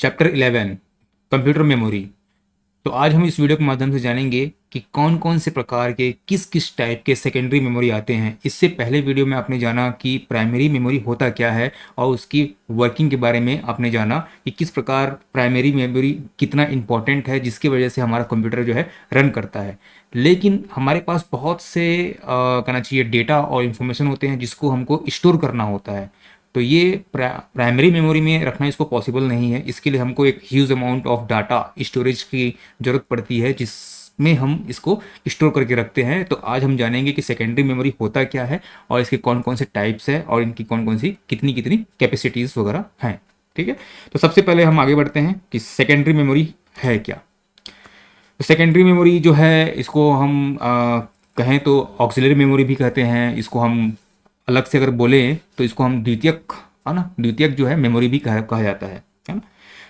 Chapter 11 computer memory. तो आज हम इस वीडियो के माध्यम से जानेंगे कि कौन कौन से प्रकार के किस किस टाइप के सेकेंडरी मेमोरी आते हैं। इससे पहले वीडियो में आपने जाना कि प्राइमरी मेमोरी होता क्या है और उसकी वर्किंग के बारे में आपने जाना कि किस प्रकार प्राइमरी मेमोरी कितना इम्पॉर्टेंट है, जिसकी वजह से हमारा कंप्यूटर जो है रन करता है। लेकिन हमारे पास बहुत से कहना चाहिए डेटा और इन्फॉर्मेशन होते हैं जिसको हमको स्टोर करना होता है। तो ये प्राइमरी मेमोरी में रखना इसको पॉसिबल नहीं है। इसके लिए हमको एक huge amount of data storage की ज़रूरत पड़ती है जिसमें हम इसको स्टोर करके रखते हैं। तो आज हम जानेंगे कि सेकेंडरी मेमोरी होता क्या है और इसके कौन कौन से टाइप्स है और इनकी कौन कौन सी कितनी कितनी कैपेसिटीज़ वगैरह हैं। ठीक है, तो सबसे पहले हम आगे बढ़ते हैं कि सेकेंडरी मेमोरी है क्या। तो सेकेंडरी मेमोरी जो है इसको हम कहें तो ऑक्सिलरी मेमोरी भी कहते हैं। इसको हम अलग से अगर बोले तो इसको हम द्वितीयक, है ना, द्वितीयक जो है मेमोरी भी कहा जाता है ना।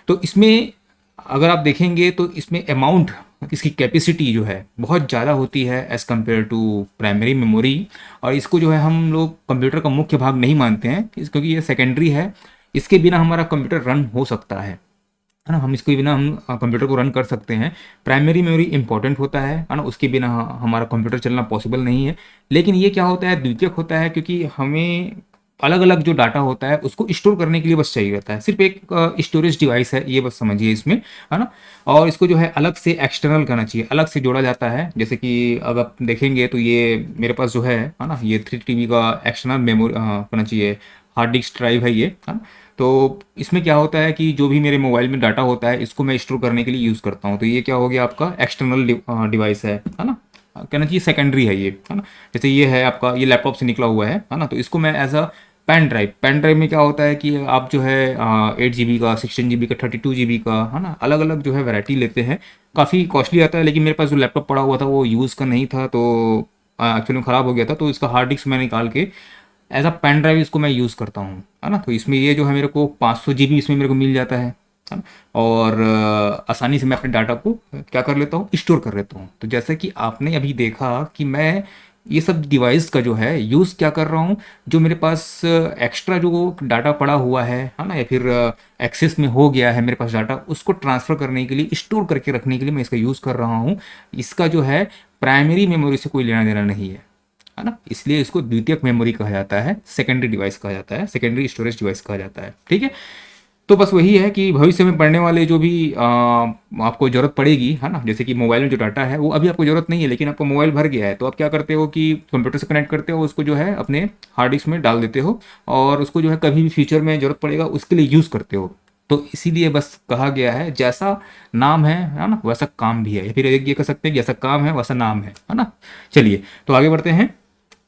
तो इसमें अगर आप देखेंगे तो इसमें अमाउंट, इसकी कैपेसिटी जो है बहुत ज़्यादा होती है as compare to primary memory. और इसको जो है हम लोग कंप्यूटर का मुख्य भाग नहीं मानते हैं क्योंकि ये सेकेंडरी है। इसके बिना हमारा कंप्यूटर रन हो सकता है ना, हम इसके बिना हम कंप्यूटर को रन कर सकते हैं। प्राइमरी मेमोरी इंपॉर्टेंट होता है ना, उसके बिना हमारा कंप्यूटर चलना पॉसिबल नहीं है। लेकिन ये क्या होता है, द्वितीयक होता है, क्योंकि हमें अलग अलग जो डाटा होता है उसको स्टोर करने के लिए बस चाहिए रहता है। सिर्फ एक स्टोरेज डिवाइस है, ये बस समझिए इसमें, है ना। और इसको जो है अलग से एक्सटर्नल करना चाहिए, अलग से जोड़ा जाता है। जैसे कि अगर आप देखेंगे तो ये मेरे पास जो है ना, ये 3 TB का एक्सटर्नल मेमोरी करना चाहिए, हार्ड डिस्क ड्राइव है ये, है ना। तो इसमें क्या होता है कि जो भी मेरे मोबाइल में डाटा होता है इसको मैं स्टोर करने के लिए यूज़ करता हूँ। तो ये क्या हो गया, आपका एक्सटर्नल डिवाइस है ना, कहना चाहिए सेकेंडरी है ये, है ना। जैसे ये है आपका, ये लैपटॉप से निकला हुआ है ना। तो इसको मैं एज अ पेन ड्राइव में क्या होता है कि आप जो है 8 GB का, 16 GB का, 32 GB का, है ना, अलग अलग जो है वैरायटी लेते हैं। काफ़ी कॉस्टली आता है, लेकिन मेरे पास जो लैपटॉप पड़ा हुआ था वो यूज़ का नहीं था, तो एक्चुअली में ख़राब हो गया था। तो इसका हार्ड डिस्क मैं निकाल के एज अ पेन ड्राइव इसको मैं यूज़ करता हूँ, है ना। तो इसमें ये जो है मेरे को 500 GB इसमें मेरे को मिल जाता है ना। और आसानी से मैं अपने डाटा को क्या कर लेता हूँ, स्टोर कर लेता हूँ। तो जैसा कि आपने अभी देखा कि मैं ये सब डिवाइस का जो है यूज़ क्या कर रहा हूँ, जो मेरे पास एक्स्ट्रा जो डाटा पड़ा हुआ है ना, या फिर एक्सेस में हो गया है मेरे पास डाटा, उसको ट्रांसफ़र करने के लिए, स्टोर करके रखने के लिए मैं इसका यूज़ कर रहा हूँ। इसका जो है प्राइमरी मेमोरी से कोई लेना देना नहीं है ना। इसलिए इसको द्वितीयक मेमोरी कहा जाता है, सेकेंडरी डिवाइस कहा जाता है, सेकेंडरी स्टोरेज डिवाइस कहा जाता है। ठीक है, तो बस वही है कि भविष्य में पढ़ने वाले जो भी आपको ज़रूरत पड़ेगी, है ना, जैसे कि मोबाइल में जो डाटा है वो अभी आपको ज़रूरत नहीं है, लेकिन आपका मोबाइल भर गया है, तो आप क्या करते हो कि कंप्यूटर से कनेक्ट करते हो, उसको जो है अपने हार्ड डिस्क में डाल देते हो और उसको जो है कभी भी फ्यूचर में ज़रूरत पड़ेगा उसके लिए यूज़ करते हो। तो इसीलिए बस कहा गया है, जैसा नाम है ना, वैसा काम भी है, या फिर एक ये कह सकते हैं जैसा काम है वैसा नाम है ना। चलिए तो आगे बढ़ते हैं।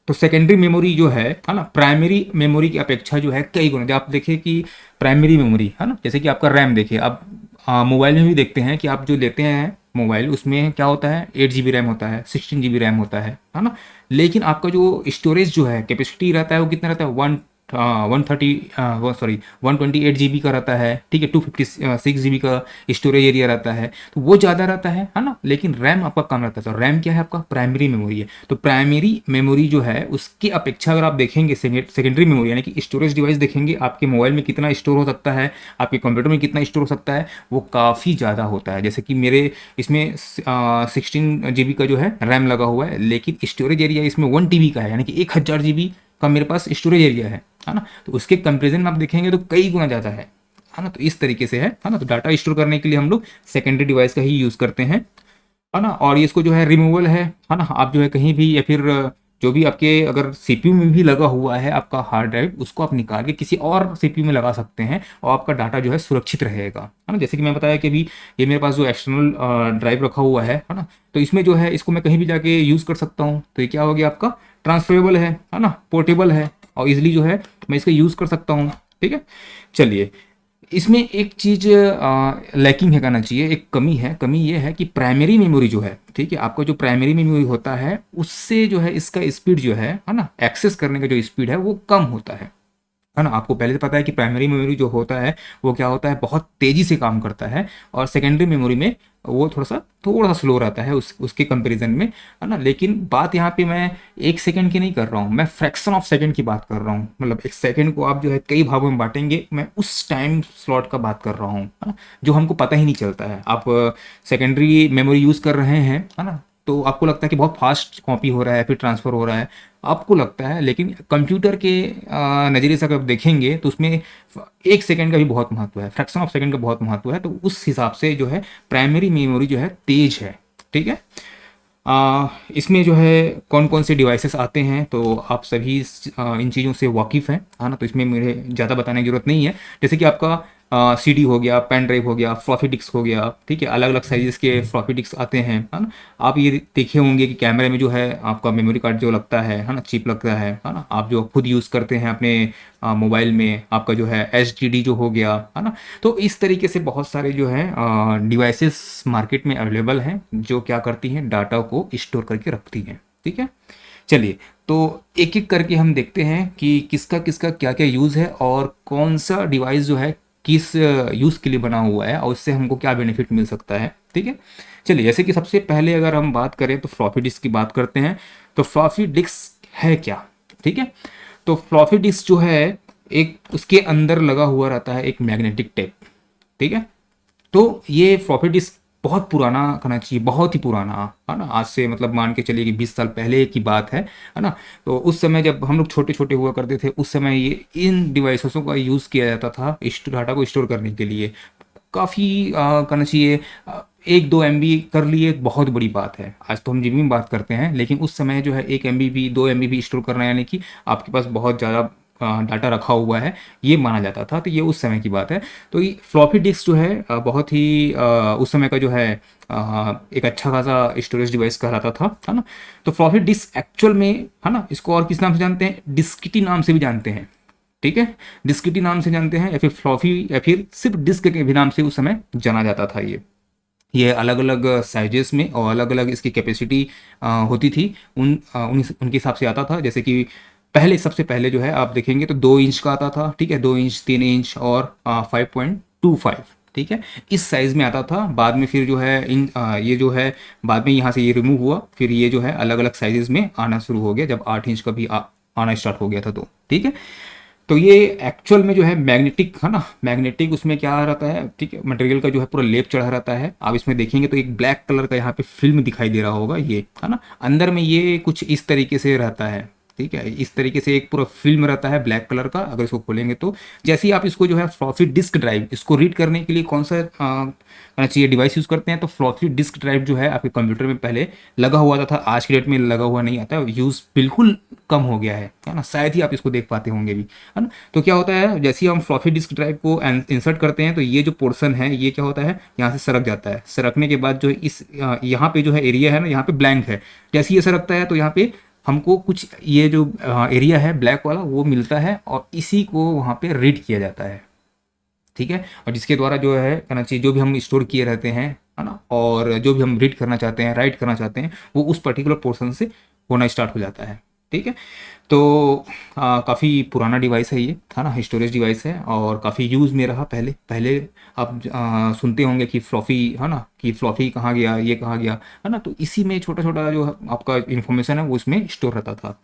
तो सेकेंडरी मेमोरी जो है ना, प्राइमरी मेमोरी की अपेक्षा जो है कई गुना, जब आप देखिए कि प्राइमरी मेमोरी, है ना, जैसे कि आपका रैम देखिए, आप मोबाइल में भी देखते हैं कि आप जो लेते हैं मोबाइल, उसमें क्या होता है, 8 GB रैम होता है, 16 GB रैम होता है ना। लेकिन आपका जो स्टोरेज जो है, कैपेसिटी रहता है, वो कितना रहता है, 128 GB का रहता है। ठीक है, 256 GB का स्टोरेज एरिया रहता है, तो वो ज़्यादा रहता है ना। लेकिन रैम आपका कम रहता है। तो रैम क्या है, आपका प्राइमरी मेमोरी है। तो प्राइमरी मेमोरी जो है उसकी अपेक्षा अगर आप देखेंगे सेकेंडरी मेमोरी यानी कि स्टोरेज डिवाइस देखेंगे, आपके मोबाइल में कितना स्टोर हो सकता है, आपके कंप्यूटर में कितना स्टोर हो सकता है, वो काफ़ी ज़्यादा होता है। जैसे कि मेरे इसमें 16 GB का जो है रैम लगा हुआ है, लेकिन स्टोरेज एरिया इसमें 1 TB का है, यानी कि 1000 GB का मेरे पास स्टोरेज एरिया है ना। तो उसके कंपेरिजन में आप देखेंगे तो कई गुना ज़्यादा है ना। तो इस तरीके से है ना। तो डाटा स्टोर करने के लिए हम लोग सेकेंडरी डिवाइस का ही यूज़ करते हैं, है ना। और ये इसको जो है रिमूवल है ना। आप जो है कहीं भी, या फिर जो भी आपके अगर सीपीयू में भी लगा हुआ है आपका हार्ड ड्राइव, उसको आप निकाल के किसी और सीपीयू में लगा सकते हैं और आपका डाटा जो है सुरक्षित रहेगा, है ना। जैसे कि मैं बताया कि अभी ये मेरे पास जो एक्सटर्नल ड्राइव रखा हुआ है ना, तो इसमें जो है इसको मैं कहीं भी जाके यूज़ कर सकता हूँ। तो ये क्या हो गया, आपका ट्रांसफरेबल है ना, पोर्टेबल है, और इजिली जो है मैं इसका यूज़ कर सकता हूँ। ठीक है, चलिए इसमें एक चीज़ लैकिंग है, कहना चाहिए एक कमी है। कमी ये है कि प्राइमरी मेमोरी जो है, ठीक है, आपका जो प्राइमरी मेमोरी होता है उससे जो है इसका स्पीड जो है ना, एक्सेस करने का जो स्पीड है वो कम होता है है ना। आपको पहले से पता है कि प्राइमरी मेमोरी जो होता है वो क्या होता है, बहुत तेज़ी से काम करता है, और सेकेंडरी मेमोरी में वो थोड़ा सा स्लो रहता है उसके कंपैरिजन में, है ना। लेकिन बात यहाँ पे मैं 1 सेकंड की नहीं कर रहा हूँ, मैं फ्रैक्शन ऑफ सेकंड की बात कर रहा हूँ। मतलब 1 सेकंड को आप जो है कई भागों में बांटेंगे, मैं उस टाइम स्लॉट का बात कर रहा हूँ, है ना, जो हमको पता ही नहीं चलता है। आप सेकेंडरी मेमोरी यूज़ कर रहे हैं, है ना, तो आपको लगता है कि बहुत फास्ट कॉपी हो रहा है, फिर ट्रांसफ़र हो रहा है, आपको लगता है। लेकिन कंप्यूटर के नज़रिए से अगर आप देखेंगे तो उसमें 1 सेकंड का भी बहुत महत्व है, फ्रैक्शन ऑफ सेकंड का बहुत महत्व है। तो उस हिसाब से जो है प्राइमरी मेमोरी जो है तेज है, ठीक है। इसमें जो है कौन कौन से डिवाइसेस आते हैं, तो आप सभी इन चीज़ों से वाकिफ़ हैं, है ना, तो इसमें मुझे ज़्यादा बताने की ज़रूरत नहीं है। जैसे कि आपका सीडी हो गया, पेन ड्राइव हो गया, फ्लॉपी डिस्क हो गया, ठीक है, अलग अलग साइजेस के फ्लॉपी डिस्क आते हैं, है ना। आप ये देखे होंगे कि कैमरे में जो है आपका मेमोरी कार्ड जो लगता है ना, चिप लगता है ना, आप जो खुद यूज़ करते हैं अपने मोबाइल में, आपका जो है एचडीडी जो हो गया, है ना। तो इस तरीके से बहुत सारे जो है डिवाइसेस मार्केट में अवेलेबल हैं जो क्या करती हैं, डाटा को स्टोर करके रखती हैं, ठीक है। चलिए, तो एक एक करके हम देखते हैं कि किसका किसका क्या क्या यूज़ है और कौन सा डिवाइस जो है किस यूज़ के लिए बना हुआ है और उससे हमको क्या बेनिफिट मिल सकता है, ठीक है। चलिए, जैसे कि सबसे पहले अगर हम बात करें तो फ्लॉपी डिस्क की बात करते हैं। तो फ्लॉपी डिस्क है क्या, ठीक है। तो फ्लॉपी डिस्क जो है एक उसके अंदर लगा हुआ रहता है एक मैग्नेटिक टेप, ठीक है। तो ये फ्लॉपी डिस्क बहुत पुराना कहना चाहिए, बहुत ही पुराना, है ना। आज से मतलब मान के चलिए कि 20 साल पहले की बात है ना। तो उस समय जब हम लोग छोटे छोटे हुआ करते थे, उस समय ये इन डिवाइसों का यूज़ किया जाता था डाटा को स्टोर करने के लिए। काफ़ी कहना चाहिए 1-2 MB कर लिए बहुत बड़ी बात है। आज तो हम जीबी में बात करते हैं, लेकिन उस समय जो है 1 MB भी 2 MB भी स्टोर करना, यानी कि आपके पास बहुत ज़्यादा डाटा रखा हुआ है, ये माना जाता था। तो ये उस समय की बात है। तो ये फ्लॉपी डिस्क जो है बहुत ही उस समय का जो है एक अच्छा खासा स्टोरेज डिवाइस कहलाता था, है ना। तो फ्लॉपी डिस्क एक्चुअल में, है ना, इसको और किस नाम से जानते हैं, डिस्किटी नाम से भी जानते हैं, ठीक है। डिस्किटी नाम से जानते हैं, या फिर फ्लॉपी, या फिर सिर्फ डिस्क के भी नाम से उस समय जाना जाता था। ये अलग अलग साइजेस में और अलग अलग इसकी कैपेसिटी होती थी, उनके हिसाब से आता था। जैसे कि सबसे पहले जो है आप देखेंगे तो 2 इंच का आता था, ठीक है, 2 इंच, 3 इंच और 5.25, ठीक है, इस साइज़ में आता था। बाद में फिर जो है ये जो है बाद में यहाँ से ये रिमूव हुआ, फिर ये जो है अलग अलग साइजेस में आना शुरू हो गया, जब 8 इंच का भी आना स्टार्ट हो गया था, तो ठीक है। तो ये एक्चुअल में जो है मैग्नेटिक, है ना, मैग्नेटिक उसमें क्या रहता है, ठीक है, मटेरियल का जो है पूरा लेप चढ़ा रहता है। आप इसमें देखेंगे तो एक ब्लैक कलर का यहाँ पे फिल्म दिखाई दे रहा होगा, ये, है ना, अंदर में ये कुछ इस तरीके से रहता है, ठीक है। इस तरीके से एक पूरा फिल्म रहता है ब्लैक कलर का। अगर इसको खोलेंगे तो जैसे ही आप इसको जो है फ्लॉपी डिस्क ड्राइव, इसको रीड करने के लिए कौन सा कहना चाहिए डिवाइस यूज़ करते हैं, तो फ्लॉपी डिस्क ड्राइव जो है आपके कंप्यूटर में पहले लगा हुआ था। आज के डेट में लगा हुआ नहीं आता, यूज़ बिल्कुल कम हो गया है ना। शायद ही आप इसको देख पाते होंगे भी, है ना। तो क्या होता है, जैसे ही हम फ्लॉपी डिस्क ड्राइव को इंसर्ट करते हैं तो ये जो पोर्शन है ये क्या होता है, यहाँ से सरक जाता है। सरकने के बाद जो इस यहाँ पे जो है एरिया है ना, यहाँ पे ब्लैंक है। जैसे ये सरकता है तो यहाँ पे हमको कुछ ये जो एरिया है ब्लैक वाला वो मिलता है, और इसी को वहाँ पे रीड किया जाता है, ठीक है। और जिसके द्वारा जो है कहना चाहिए जो भी हम स्टोर किए रहते हैं, है ना, और जो भी हम रीड करना चाहते हैं, राइट करना चाहते हैं, वो उस पर्टिकुलर पोर्शन से होना स्टार्ट हो जाता है, ठीक है। तो काफ़ी पुराना डिवाइस है ये, है ना, स्टोरेज डिवाइस है और काफ़ी यूज़ में रहा। पहले पहले आप सुनते होंगे कि फ्लॉपी, है ना, कि फ्लॉपी कहाँ गया, ये कहाँ गया, है ना। तो इसी में छोटा छोटा जो आपका इन्फॉर्मेशन है वो इसमें स्टोर रहता था।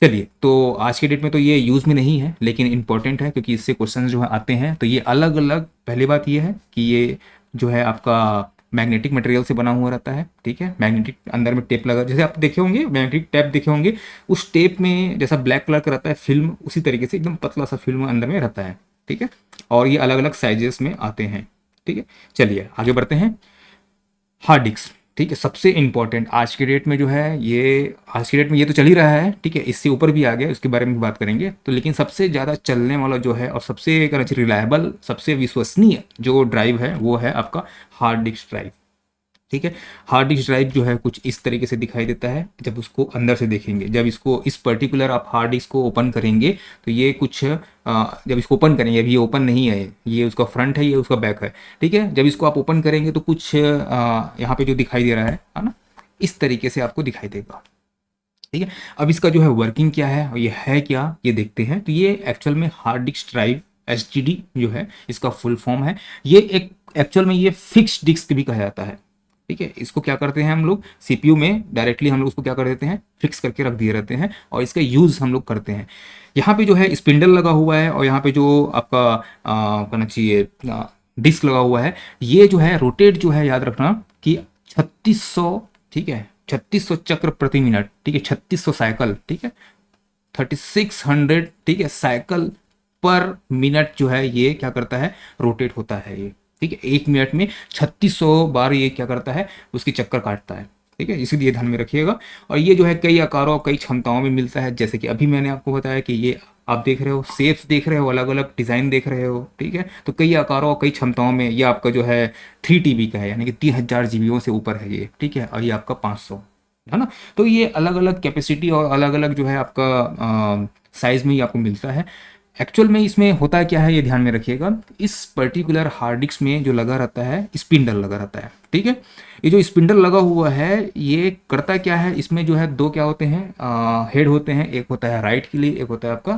चलिए, तो आज के डेट में तो ये यूज़ में नहीं है, लेकिन इंपॉर्टेंट है क्योंकि इससे क्वेश्चंस जो है आते हैं। तो ये अलग अलग, पहली बात ये है कि ये जो है आपका मैग्नेटिक मटेरियल से बना हुआ रहता है, ठीक है। मैग्नेटिक अंदर में टेप लगा, जैसे आप देखे होंगे मैग्नेटिक टेप देखे होंगे, उस टेप में जैसा ब्लैक कलर का रहता है फिल्म, उसी तरीके से एकदम पतला सा फिल्म अंदर में रहता है, ठीक है। और ये अलग अलग साइजेस में आते हैं, ठीक है। चलिए आगे बढ़ते हैं। हार्ड डिस्क, ठीक है, सबसे इंपॉर्टेंट आज के डेट में जो है, ये आज के डेट में ये तो चल ही रहा है, ठीक है, इससे ऊपर भी आ गया, उसके बारे में भी बात करेंगे। तो लेकिन सबसे ज़्यादा चलने वाला जो है और सबसे कहना चाहिए रिलायबल, सबसे विश्वसनीय जो ड्राइव है वो है आपका हार्ड डिस्क ड्राइव, ठीक है। हार्ड डिस्क ड्राइव जो है कुछ इस तरीके से दिखाई देता है जब उसको अंदर से देखेंगे। जब इसको इस पर्टिकुलर आप हार्ड डिस्क को ओपन करेंगे तो ये कुछ जब इसको ओपन करेंगे, अभी ये ओपन नहीं है, ये उसका फ्रंट है, ये उसका बैक है, ठीक है। जब इसको आप ओपन करेंगे तो कुछ यहाँ पे जो दिखाई दे रहा है ना, इस तरीके से आपको दिखाई देगा, ठीक है। अब इसका जो है वर्किंग क्या है और ये है क्या, ये देखते हैं। तो ये एक्चुअल में हार्ड डिस्क ड्राइव, एचडीडी जो है इसका फुल फॉर्म है। ये एक एक्चुअल में ये फिक्स्ड डिस्क भी कहा जाता है। ठीक है, इसको क्या करते हैं हम लोग सीपीयू में डायरेक्टली हम लोग उसको क्या कर देते हैं, फिक्स करके रख दिए रहते हैं और इसका यूज़ हम लोग करते हैं। यहाँ पे जो है स्पिंडल लगा हुआ है और यहाँ पे जो आपका कहना चाहिए डिस्क लगा हुआ है। ये जो है रोटेट जो है, याद रखना कि 3600, ठीक है, 3600 चक्र प्रति मिनट, ठीक है, 3600 साइकिल, ठीक है, 3600, ठीक है, साइकिल पर मिनट जो है ये क्या करता है, रोटेट होता है ये। ठीक है, 1 मिनट में 3600 बार ये क्या करता है, उसकी चक्कर काटता है। ठीक है, इसीलिए ध्यान में रखिएगा। और ये जो है कई आकारों कई क्षमताओं में मिलता है, जैसे कि अभी मैंने आपको बताया कि ये आप देख रहे हो शेप्स देख रहे हो, अलग अलग डिज़ाइन देख रहे हो। ठीक है, तो कई आकारों और कई क्षमताओं में ये आपका जो है 3 TB का है, यानी कि 3000 जीबीओ से ऊपर है ये। ठीक है, और ये आपका 500 है ना। तो ये अलग अलग कैपेसिटी और अलग अलग जो है आपका साइज़ में ही आपको मिलता है। एक्चुअल में इसमें होता है क्या है, ये ध्यान में रखिएगा। इस पर्टिकुलर हार्ड डिस्क में जो लगा रहता है स्पिंडल लगा रहता है। ठीक है, ये जो स्पिंडल लगा हुआ है ये करता क्या है, इसमें जो है दो क्या होते हैं, हेड होते हैं। एक होता है राइट के लिए, एक होता है आपका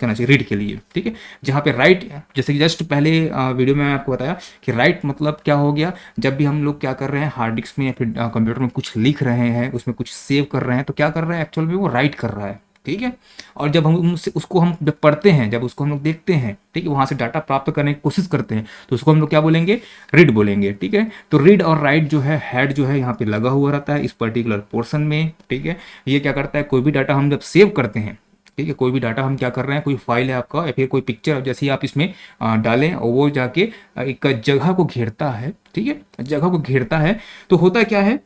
कहना चाहिए रीड के लिए। ठीक है, जहाँ पे राइट, जैसे कि जस्ट पहले वीडियो में आपको बताया कि राइट मतलब क्या हो गया, जब भी हम लोग क्या कर रहे हैं हार्ड डिस्क में या फिर कंप्यूटर में कुछ लिख रहे हैं, उसमें कुछ सेव कर रहे हैं, तो क्या कर रहा है एक्चुअल में, वो राइट कर रहा है। ठीक है, और जब हम उसको हम जब पढ़ते हैं, जब उसको हम लोग देखते हैं, ठीक है, वहाँ से डाटा प्राप्त करने की कोशिश करते हैं, तो उसको हम लोग क्या बोलेंगे, रीड बोलेंगे। ठीक है, तो रीड और राइट जो है हेड जो है यहाँ पे लगा हुआ रहता है इस पर्टिकुलर पोर्शन में। ठीक है, ये क्या करता है, कोई भी डाटा हम जब सेव करते हैं, ठीक है, कोई भी डाटा हम क्या कर रहे हैं, कोई फाइल है आपका या फिर कोई पिक्चर जैसे ही आप इसमें डालें और वो जाके एक जगह को घेरता है। ठीक है, जगह को घेरता है तो होता क्या है,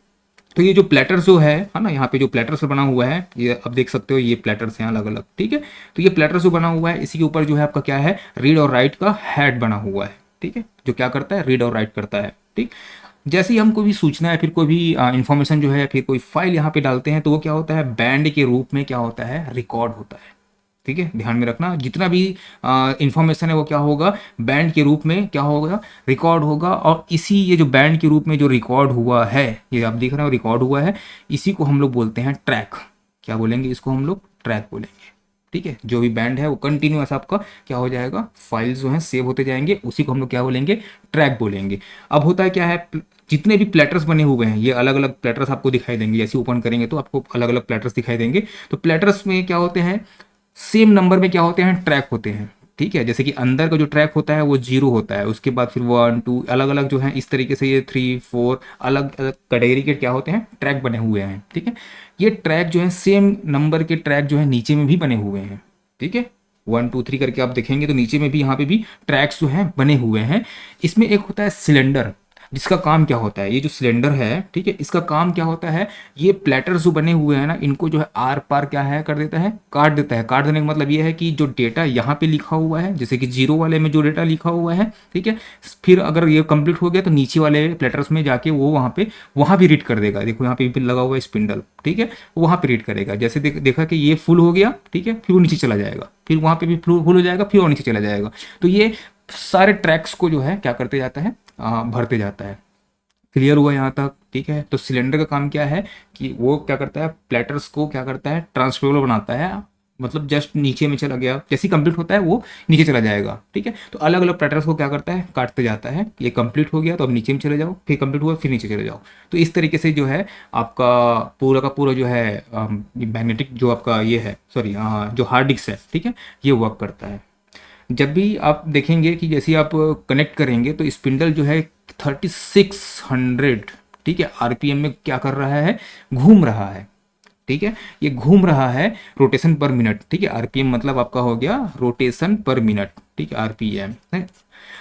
तो ये जो प्लेटर्स जो है ना, यहाँ पे जो प्लेटर्स बना हुआ है, ये अब देख सकते हो, ये प्लेटर्स हैं अलग अलग। ठीक है, तो ये प्लेटर्स जो बना हुआ है इसी के ऊपर जो है आपका क्या है, रीड और राइट का हेड बना हुआ है। ठीक है, जो क्या करता है, रीड और राइट करता है। ठीक, जैसे ही हम कोई भी सूचना है फिर कोई भी इंफॉर्मेशन जो है फिर कोई फाइल यहाँ पे डालते हैं, तो वो क्या होता है, बैंड के रूप में क्या होता है, रिकॉर्ड होता है। ठीक है, ध्यान में रखना, जितना भी इंफॉर्मेशन है वो क्या होगा, बैंड के रूप में क्या होगा, रिकॉर्ड होगा। और इसी ये जो बैंड के रूप में जो रिकॉर्ड हुआ है, ये आप देख रहे हो रिकॉर्ड हुआ है, इसी को हम लोग बोलते हैं ट्रैक। क्या बोलेंगे इसको, हम लोग ट्रैक बोलेंगे। ठीक है, जो भी बैंड है वो कंटिन्यूअस आपका क्या हो जाएगा, फाइल्स जो हैं सेव होते जाएंगे, उसी को हम लोग क्या बोलेंगे, ट्रैक बोलेंगे। अब होता है क्या है, जितने भी प्लेटर्स बने हुए हैं, ये अलग अलग प्लेटर्स आपको दिखाई देंगे, जैसे ओपन करेंगे तो आपको अलग अलग प्लेटर्स दिखाई देंगे। तो प्लेटर्स में क्या होते हैं, सेम नंबर में क्या होते हैं, ट्रैक होते हैं। ठीक है, जैसे कि अंदर का जो ट्रैक होता है वो 0 होता है, उसके बाद फिर 1 2 अलग अलग जो है, इस तरीके से ये 3 4 अलग अलग कैटेगरी के क्या होते हैं, ट्रैक बने हुए हैं। ठीक है, ये ट्रैक जो है सेम नंबर के ट्रैक जो है नीचे में भी बने हुए हैं। ठीक है, 1 2 3 करके आप देखेंगे तो नीचे में भी यहाँ पे भी ट्रैक्स जो हैं बने हुए हैं। इसमें एक होता है सिलेंडर, जिसका काम क्या होता है, ये जो सिलेंडर है, ठीक है, इसका काम क्या होता है, ये प्लेटर्स जो बने हुए हैं ना, इनको जो है आर पार क्या है कर देता है, काट देता है। काट देने का मतलब ये है कि जो डेटा यहाँ पे लिखा हुआ है, जैसे कि 0 वाले में जो डेटा लिखा हुआ है, ठीक है, फिर अगर ये कंप्लीट हो गया तो नीचे वाले प्लेटर्स में जाके वो वहाँ भी रीड कर देगा। देखो यहाँ पे भी लगा हुआ है स्पिंडल, ठीक है, वहाँ पे रीड करेगा। जैसे देखा कि ये फुल हो गया, ठीक है, फिर वो नीचे चला जाएगा, फिर वहाँ पे भी फुल हो जाएगा, फिर और नीचे चला जाएगा। तो ये सारे ट्रैक्स को जो है क्या करते जाता है, भरते जाता है। क्लियर हुआ यहाँ तक? ठीक है, तो सिलेंडर का काम क्या है कि वो क्या करता है, प्लेटर्स को क्या करता है, ट्रांसफरेबल बनाता है। मतलब जस्ट नीचे में चला गया, जैसे ही कंप्लीट होता है वो नीचे चला जाएगा। ठीक है, तो अलग अलग प्लेटर्स को क्या करता है, काटते जाता है। ये कंप्लीट हो गया तो अब नीचे में चले जाओ, फिर कंप्लीट हुआ फिर नीचे चले जाओ। तो इस तरीके से जो है आपका पूरा का पूरा जो है मैग्नेटिक जो आपका ये है, सॉरी जो हार्ड डिस्क है, ठीक है, ये वर्क करता है। जब भी आप देखेंगे कि जैसे आप कनेक्ट करेंगे तो स्पिंडल जो है 3600, ठीक है, आरपीएम में क्या कर रहा है, घूम रहा है। ठीक है, ये घूम रहा है रोटेशन पर मिनट। ठीक है, आरपीएम मतलब आपका हो गया रोटेशन पर मिनट। ठीक है, आरपीएम है,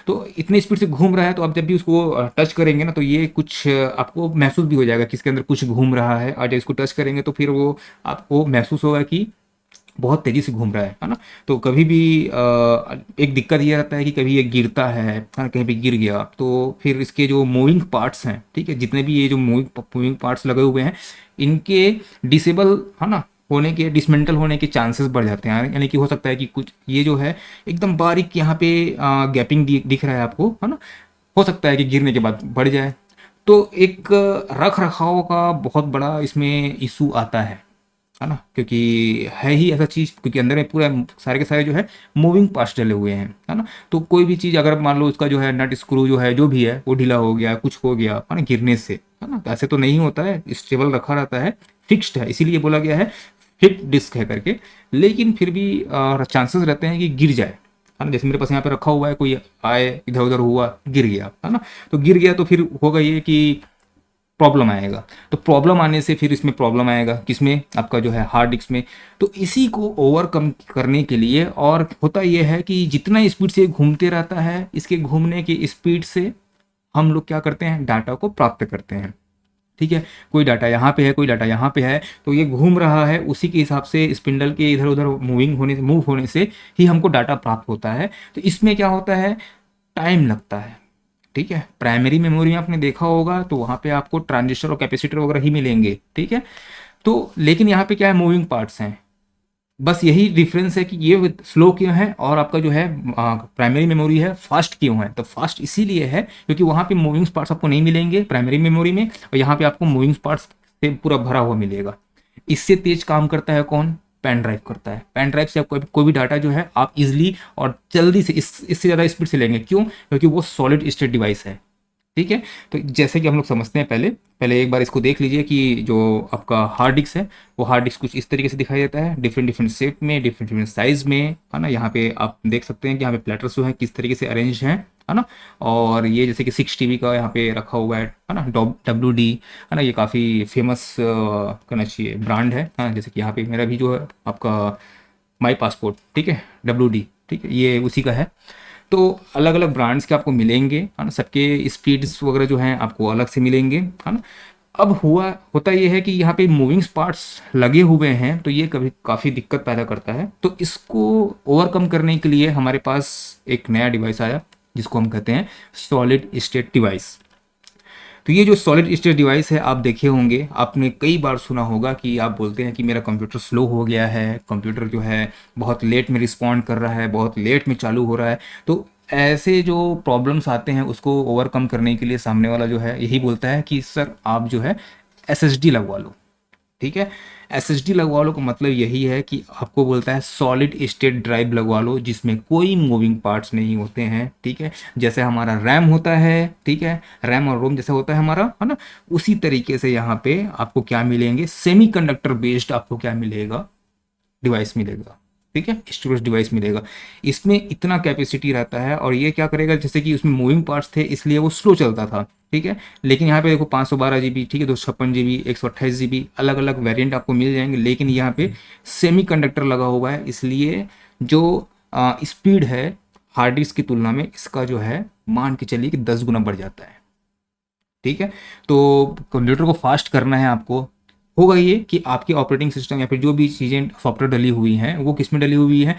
तो इतनी स्पीड से घूम रहा है। तो आप जब भी उसको टच करेंगे ना, तो ये कुछ आपको महसूस भी हो जाएगा कि इसके अंदर कुछ घूम रहा है। और जब इसको टच करेंगे तो फिर वो आपको महसूस होगा कि बहुत तेज़ी से घूम रहा है ना। तो कभी भी एक दिक्कत ये रहता है कि कभी ये गिरता है ना, कहीं पे गिर गया तो फिर इसके जो मूविंग पार्ट्स हैं, ठीक है, जितने भी ये जो मूविंग पार्ट्स लगे हुए हैं, इनके डिसेबल है ना होने के, डिसमेंटल होने के चांसेस बढ़ जाते हैं। यानी कि हो सकता है कि कुछ ये जो है एकदम बारीक यहाँ पे गैपिंग दिख रहा है आपको, है ना, हो सकता है कि गिरने के बाद बढ़ जाए। तो एक रख रखाव का बहुत बड़ा इसमें इशू आता है। है ना, क्योंकि है ही ऐसा चीज़, क्योंकि अंदर में पूरा सारे के सारे जो है मूविंग पार्ट्स डले हुए हैं, है ना। तो कोई भी चीज़ अगर मान लो उसका जो है नट स्क्रू जो है जो भी है वो ढीला हो गया, कुछ हो गया, है ना, गिरने से, है ना, तो ऐसे तो नहीं होता है, स्टेबल रखा रहता है, फिक्स्ड है, इसीलिए बोला गया है फिट डिस्क है करके। लेकिन फिर भी चांसेस रहते हैं कि गिर जाए, है ना। जैसे मेरे पास यहाँ पे रखा हुआ है, कोई आए इधर उधर हुआ गिर गया, है ना, तो गिर गया तो फिर होगा ये कि प्रॉब्लम आएगा। तो प्रॉब्लम आने से फिर इसमें प्रॉब्लम आएगा किसमें, आपका जो है हार्ड डिस्क में। तो इसी को ओवरकम करने के लिए, और होता यह है कि जितना स्पीड से घूमते रहता है, इसके घूमने की स्पीड से हम लोग क्या करते हैं, डाटा को प्राप्त करते हैं। ठीक है, कोई डाटा यहाँ पे है, कोई डाटा यहाँ पे है, तो ये घूम रहा है, उसी के हिसाब से स्पिंडल के इधर उधर मूव होने से ही हमको डाटा प्राप्त होता है। तो इसमें क्या होता है, टाइम लगता है। ठीक है, प्राइमरी मेमोरी में आपने देखा होगा तो वहाँ पे आपको ट्रांजिस्टर और कैपेसिटर वगैरह ही मिलेंगे। ठीक है, तो लेकिन यहाँ पे क्या है, मूविंग पार्ट्स हैं। बस यही डिफरेंस है कि ये स्लो क्यों है और आपका जो है प्राइमरी मेमोरी है फास्ट क्यों है। तो फास्ट इसीलिए है क्योंकि वहाँ पे मूविंग पार्ट्स आपको नहीं मिलेंगे प्राइमरी मेमोरी में, और यहाँ पे आपको मूविंग पार्ट्स से पूरा भरा हुआ मिलेगा। इससे तेज काम करता है कौन, पेन ड्राइव करता है। पेन ड्राइव से आप कोई भी डाटा जो है आप इजिली और जल्दी से इससे ज़्यादा स्पीड से लेंगे। क्यों, क्योंकि वो सॉलिड स्टेट डिवाइस है। ठीक है, तो जैसे कि हम लोग समझते हैं, पहले पहले एक बार इसको देख लीजिए कि जो आपका हार्ड डिस्क है वो हार्ड डिस्क कुछ इस तरीके से दिखाई देता है, डिफरेंट डिफरेंट शेप में, डिफरेंट डिफरेंट साइज में, है ना। यहाँ पे आप देख सकते हैं कि यहाँ पे प्लेटर्स जो है किस तरीके से अरेंज हैं, है ना। और ये जैसे कि 6 TB का यहाँ पे रखा हुआ है ना, WD, है ना। ये काफ़ी फेमस कहना चाहिए ब्रांड है, हाँ। जैसे कि यहाँ पे मेरा भी जो है आपका माई पासपोर्ट, ठीक है, WD, ठीक है, ये उसी का है। तो अलग अलग ब्रांड्स के आपको मिलेंगे, है ना। सबके स्पीड्स वगैरह जो हैं आपको अलग से मिलेंगे, है ना। अब होता ये है कि यहाँ पे मूविंग पार्ट्स लगे हुए हैं, तो ये कभी काफ़ी दिक्कत पैदा करता है। तो इसको ओवरकम करने के लिए हमारे पास एक नया डिवाइस आया जिसको हम कहते हैं सॉलिड स्टेट डिवाइस। तो ये जो सॉलिड स्टेट डिवाइस है, आप देखे होंगे, आपने कई बार सुना होगा कि आप बोलते हैं कि मेरा कंप्यूटर स्लो हो गया है, कंप्यूटर जो है बहुत लेट में रिस्पॉन्ड कर रहा है, बहुत लेट में चालू हो रहा है। तो ऐसे जो प्रॉब्लम्स आते हैं उसको ओवरकम करने के लिए सामने वाला जो है यही बोलता है कि सर आप जो है SSD लगवा लो। ठीक है, SSD लगवा लो का मतलब यही है कि आपको बोलता है सॉलिड स्टेट ड्राइव लगवा लो जिसमें कोई मूविंग पार्ट्स नहीं होते हैं। ठीक है, जैसे हमारा रैम होता है, ठीक है, रैम और रोम जैसा होता है हमारा, है ना, उसी तरीके से यहाँ पे आपको क्या मिलेंगे, सेमीकंडक्टर बेस्ड आपको क्या मिलेगा, डिवाइस मिलेगा। ठीक है, स्टोरेज डिवाइस मिलेगा। इसमें इतना कैपेसिटी रहता है और ये क्या करेगा, जैसे कि उसमें मूविंग पार्ट्स थे इसलिए वो स्लो चलता था। ठीक है, लेकिन यहाँ पे देखो 512 GB, ठीक है, 256 GB, 128 GB, अलग अलग वेरिएंट आपको मिल जाएंगे। लेकिन यहाँ पे सेमी कंडक्टर लगा हुआ है, इसलिए जो स्पीड है हार्ड डिस्क की तुलना में इसका जो है मान के चलिए कि 10 गुना बढ़ जाता है। ठीक है, तो कंप्यूटर को फास्ट करना है आपको, होगा ये कि आपके ऑपरेटिंग सिस्टम या फिर जो भी चीज़ें सॉफ्टवेयर डली हुई हैं वो किस में डली हुई है,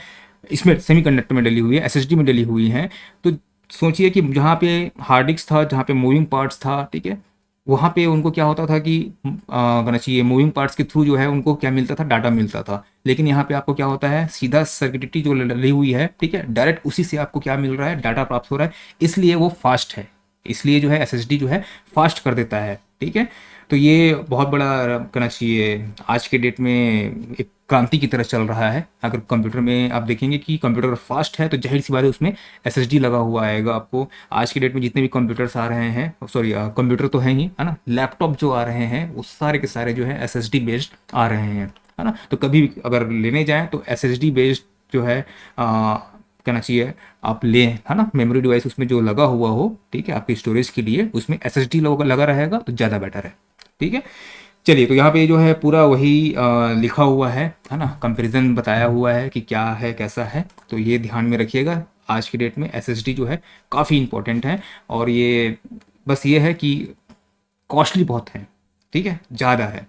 इसमें सेमीकंडक्टर में डली हुई है, SSD में डली हुई है। तो सोचिए कि जहाँ पे हार्ड डिस्क था, जहाँ पे मूविंग पार्ट्स था, ठीक है, वहाँ पे उनको क्या होता था कि कहना चाहिए मूविंग पार्ट्स के थ्रू जो है उनको क्या मिलता था, डाटा मिलता था। लेकिन यहाँ पे आपको क्या होता है, सीधा सर्किटरी जो डली हुई है, ठीक है, डायरेक्ट उसी से आपको क्या मिल रहा है, डाटा प्राप्त हो रहा है, इसलिए वो फास्ट है। इसलिए जो है SSD जो है फास्ट कर देता है। ठीक है, तो ये बहुत बड़ा कहना चाहिए आज के डेट में एक क्रांति की तरह चल रहा है। अगर कंप्यूटर में आप देखेंगे कि कंप्यूटर फास्ट है तो जाहिर सी बात है उसमें SSD लगा हुआ आएगा आपको। आज के डेट में जितने भी कंप्यूटर्स आ रहे हैं, सॉरी कंप्यूटर तो है ही, है ना, लैपटॉप जो आ रहे हैं वो सारे के सारे जो है SSD बेस्ड आ रहे हैं, है ना। तो कभी भी अगर लेने जाएँ तो SSD बेस्ड जो है कहना चाहिए आप लें, है ना, मेमोरी डिवाइस उसमें जो लगा हुआ हो, ठीक है, आपकी स्टोरेज के लिए उसमें SSD लगा रहेगा तो ज़्यादा बेटर है। ठीक है, चलिए, तो यहाँ पे जो है पूरा वही लिखा हुआ है ना, कंपैरिजन बताया हुआ है कि क्या है कैसा है, तो ये ध्यान में रखिएगा। आज की डेट में SSD जो है काफ़ी इंपॉर्टेंट है, और ये बस ये है कि कॉस्टली बहुत है, ठीक है, ज़्यादा है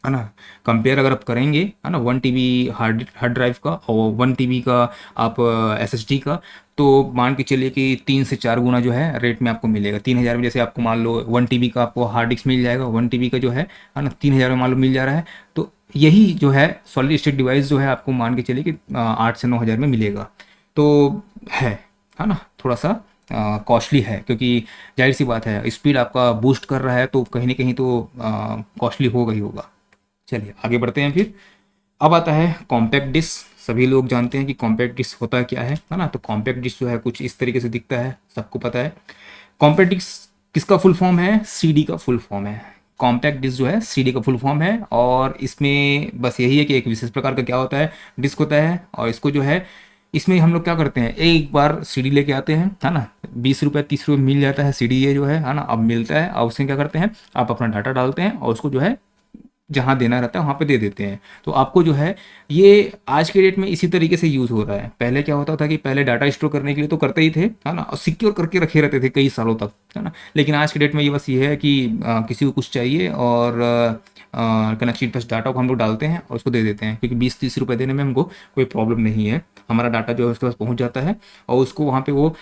ना। कंपेयर अगर आप करेंगे, है ना, 1 TB हार्ड हार्ड ड्राइव का और 1 TB का आप SSD का, तो मान के चलिए कि 3 से 4 गुना जो है रेट में आपको मिलेगा। 3,000 में जैसे आपको मान लो 1 TB का आपको हार्ड डिस्क मिल जाएगा, 1 TB का जो है ना, 3,000 में मान लो मिल जा रहा है। तो यही जो है सॉलिड स्टेट डिवाइस जो है आपको मान के चलिए कि 8 से 9 हज़ार में मिलेगा। तो है ना, थोड़ा सा कॉस्टली है, क्योंकि जाहिर सी बात है स्पीड आपका बूस्ट कर रहा है तो कहीं ना कहीं तो कॉस्टली होगा ही होगा। चलिए आगे बढ़ते हैं फिर। अब आता है कॉम्पैक्ट डिस्क। सभी लोग जानते हैं कि कॉम्पैक्ट डिस्क होता क्या है ना। तो कॉम्पैक्ट डिस्क जो है कुछ इस तरीके से दिखता है, सबको पता है। कॉम्पैक्ट डिस्क किसका फुल फॉर्म है? सीडी का फुल फॉर्म है। कॉम्पैक्ट डिस्क जो है सीडी का फुल फॉर्म है, और इसमें बस यही है कि एक विशेष प्रकार का क्या होता है, डिस्क होता है। और इसको जो है, इसमें हम लोग क्या करते हैं, एक बार सीडी लेके आते हैं, है ना। 20 रुपये 30 रुपये मिल जाता है सीडी, ये जो है ना, अब मिलता है। और उसमें क्या करते हैं, आप अपना डाटा डालते हैं और उसको जो है जहाँ देना रहता है वहाँ पे दे देते हैं। तो आपको जो है ये आज के डेट में इसी तरीके से यूज़ हो रहा है। पहले क्या होता था कि पहले डाटा स्टोर करने के लिए तो करते ही थे, है ना, और सिक्योर करके रखे रहते थे कई सालों तक, है ना। लेकिन आज के डेट में ये बस ये है कि किसी को कुछ चाहिए और कनेक्शन बस डाटा को हम लोग डालते हैं और उसको दे देते हैं, क्योंकि 20-30 रुपये देने में हमको कोई प्रॉब्लम नहीं है। हमारा डाटा जो है उसके पास पहुँच जाता है और उसको वहाँ पर वो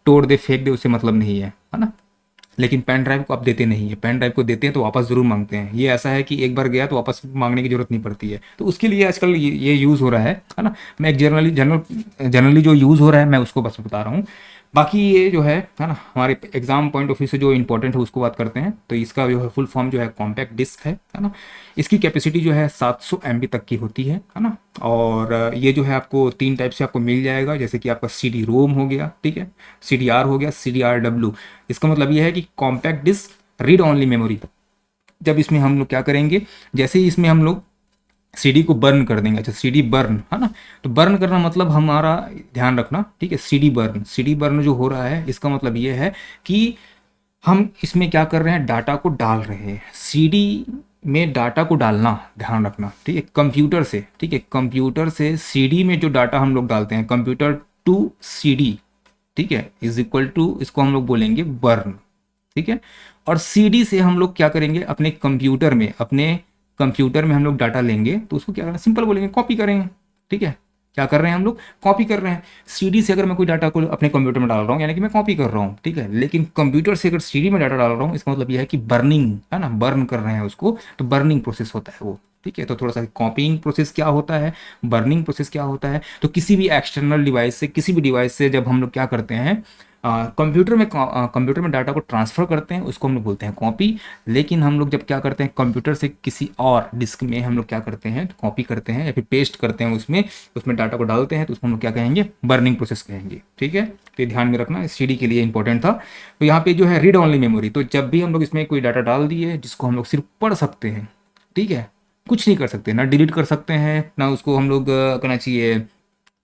तोड़ दे फेंक दे, उससे मतलब नहीं है ना। लेकिन पेन ड्राइव को आप देते नहीं है, पेन ड्राइव को देते हैं तो वापस ज़रूर मांगते हैं। ये ऐसा है कि एक बार गया तो वापस मांगने की ज़रूरत नहीं पड़ती है। तो उसके लिए आजकल ये यूज़ हो रहा है ना। मैं एक जनरली जो यूज़ हो रहा है मैं उसको बस बता रहा हूँ। बाकी ये जो है ना, हमारे एग्जाम पॉइंट ऑफ व्यू से जो इंपॉर्टेंट है उसको बात करते हैं। तो इसका जो है फुल फॉर्म जो है कॉम्पैक्ट डिस्क है ना। इसकी कैपेसिटी जो है 700 MB तक की होती है ना। और ये जो है आपको 3 टाइप से आपको मिल जाएगा, जैसे कि आपका CD रोम हो गया, ठीक है, CDR हो गया, CDRW। इसका मतलब ये है कि compact disc read only memory. जब इसमें हम लोग क्या करेंगे, जैसे ही इसमें हम लोग सीडी को बर्न कर देंगे। अच्छा, सीडी बर्न है ना। तो बर्न करना मतलब हमारा ध्यान रखना, ठीक है। सीडी बर्न जो हो रहा है इसका मतलब ये है कि हम इसमें क्या कर रहे हैं, डाटा को डाल रहे हैं। सीडी में डाटा को डालना ध्यान रखना, ठीक है, कंप्यूटर से, ठीक है, कंप्यूटर से सीडी में जो डाटा हम लोग डालते हैं, कंप्यूटर टू सीडी, ठीक है, इज इक्वल टू, इसको हम लोग बोलेंगे बर्न, ठीक है। और सीडी से हम लोग क्या करेंगे, अपने कंप्यूटर में हम लोग डाटा लेंगे तो उसको क्या करना, सिंपल बोलेंगे कॉपी करेंगे, ठीक है। क्या कर रहे हैं हम लोग, कॉपी कर रहे हैं। सीडी से अगर मैं कोई डाटा को अपने कंप्यूटर में डाल रहा हूँ यानी कि मैं कॉपी कर रहा हूँ, ठीक है। लेकिन कंप्यूटर से अगर सीडी में डाटा डाल रहा हूँ इसका मतलब यह है कि बर्निंग, है ना, बर्न कर रहे हैं उसको, तो बर्निंग प्रोसेस होता है वो, ठीक है। तो थोड़ा सा कॉपीइंग प्रोसेस क्या होता है, बर्निंग प्रोसेस क्या होता है। तो किसी भी एक्सटर्नल डिवाइस से, किसी भी डिवाइस से जब हम लोग क्या करते हैं, कंप्यूटर में डाटा को ट्रांसफ़र करते हैं, उसको हम लोग बोलते हैं कॉपी। लेकिन हम लोग जब क्या करते हैं, कंप्यूटर से किसी और डिस्क में हम लोग क्या करते हैं, कॉपी करते हैं या फिर पेस्ट करते हैं, उसमें डाटा को डालते हैं, तो उसको हम लोग क्या कहेंगे, बर्निंग प्रोसेस कहेंगे, ठीक है। तो ये ध्यान में रखना, सीडी के लिए इंपॉर्टेंट था। तो यहाँ पे जो है रीड ऑनली मेमोरी, तो जब भी हम लोग इसमें कोई डाटा डाल दिए जिसको हम लोग सिर्फ पढ़ सकते हैं, ठीक है, कुछ नहीं कर सकते, ना डिलीट कर सकते हैं, ना उसको हम लोग करना चाहिए,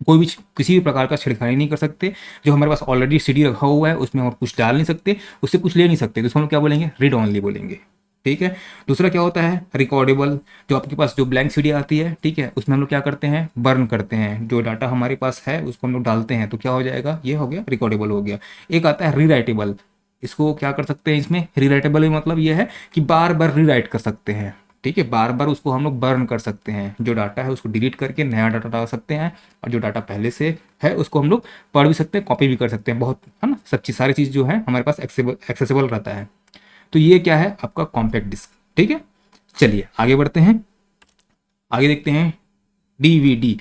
कोई भी किसी भी प्रकार का छेड़खानी नहीं कर सकते। जो हमारे पास ऑलरेडी सीडी रखा हुआ है उसमें हम कुछ डाल नहीं सकते, उससे कुछ ले नहीं सकते, तो उसको हम लोग क्या बोलेंगे, रीड ऑनली बोलेंगे, ठीक है। दूसरा क्या होता है, रिकॉर्डेबल। जो आपके पास जो ब्लैंक सीडी आती है, ठीक है, उसमें हम लोग क्या करते हैं, बर्न करते हैं। जो डाटा हमारे पास है उसको हम लोग डालते हैं, तो क्या हो जाएगा, ये हो गया रिकॉर्डेबल हो गया। एक आता है रीराइटेबल। इसको क्या कर सकते हैं, इसमें रीराइटेबल मतलब ये है कि बार बार रीराइट कर सकते हैं, ठीक है, बार बार उसको हम लोग बर्न कर सकते हैं। जो डाटा है उसको डिलीट करके नया डाटा डाल सकते हैं, और जो डाटा पहले से है उसको हम लोग पढ़ भी सकते हैं, कॉपी भी कर सकते हैं, बहुत, है ना, सब चीज़, सारी चीज़ जो है हमारे पास एक्सेसिबल रहता है। तो ये क्या है, आपका कॉम्पैक्ट डिस्क, ठीक है। चलिए आगे बढ़ते हैं, आगे देखते हैं डीवीडी।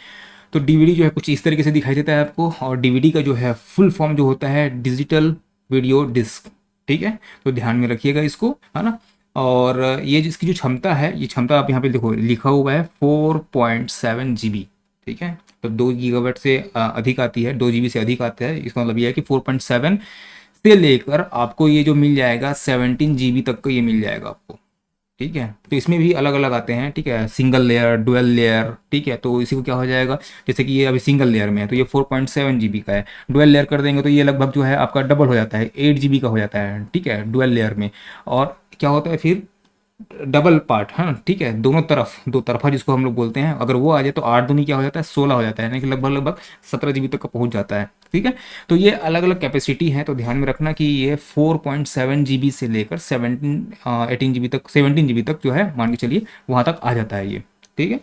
तो डीवीडी जो है कुछ इस तरीके से दिखाई देता है आपको, और डीवीडी का जो है फुल फॉर्म जो होता है डिजिटल वीडियो डिस्क, ठीक है। तो ध्यान में रखिएगा इसको, है ना। और ये जिसकी जो क्षमता है, ये क्षमता आप यहाँ पे देखो लिखा हुआ है 4.7 GB, ठीक है। तो 2 गीगाबाइट से अधिक आती है, 2 GB से अधिक आता है। इसका मतलब ये है कि 4.7 से लेकर आपको ये जो मिल जाएगा 17 GB तक का ये मिल जाएगा आपको, ठीक है। तो इसमें भी अलग अलग आते हैं, ठीक है, सिंगल लेयर, डुअल लेयर, ठीक है। तो इसी को क्या हो जाएगा, जैसे कि ये अभी सिंगल लेयर में है तो ये 4.7 GB का है। डुअल लेयर कर देंगे तो ये लगभग जो है आपका डबल हो जाता है, 8 GB का हो जाता है, ठीक है, डुअल लेयर में। और क्या होता है फिर, डबल पार्ट, है ना, ठीक है, दोनों तरफ, दो तरफा जिसको हम लोग बोलते हैं, अगर वो आ जाए तो 8 दूनी क्या हो जाता है, 16 हो जाता है, यानी कि लगभग 17 GB तक का पहुंच जाता है, ठीक है। तो ये अलग अलग कैपेसिटी है, तो ध्यान में रखना कि ये 4.7 GB से लेकर 18 GB तक, 17 GB तक जो है मान के चलिए वहाँ तक आ जाता है ये, ठीक है।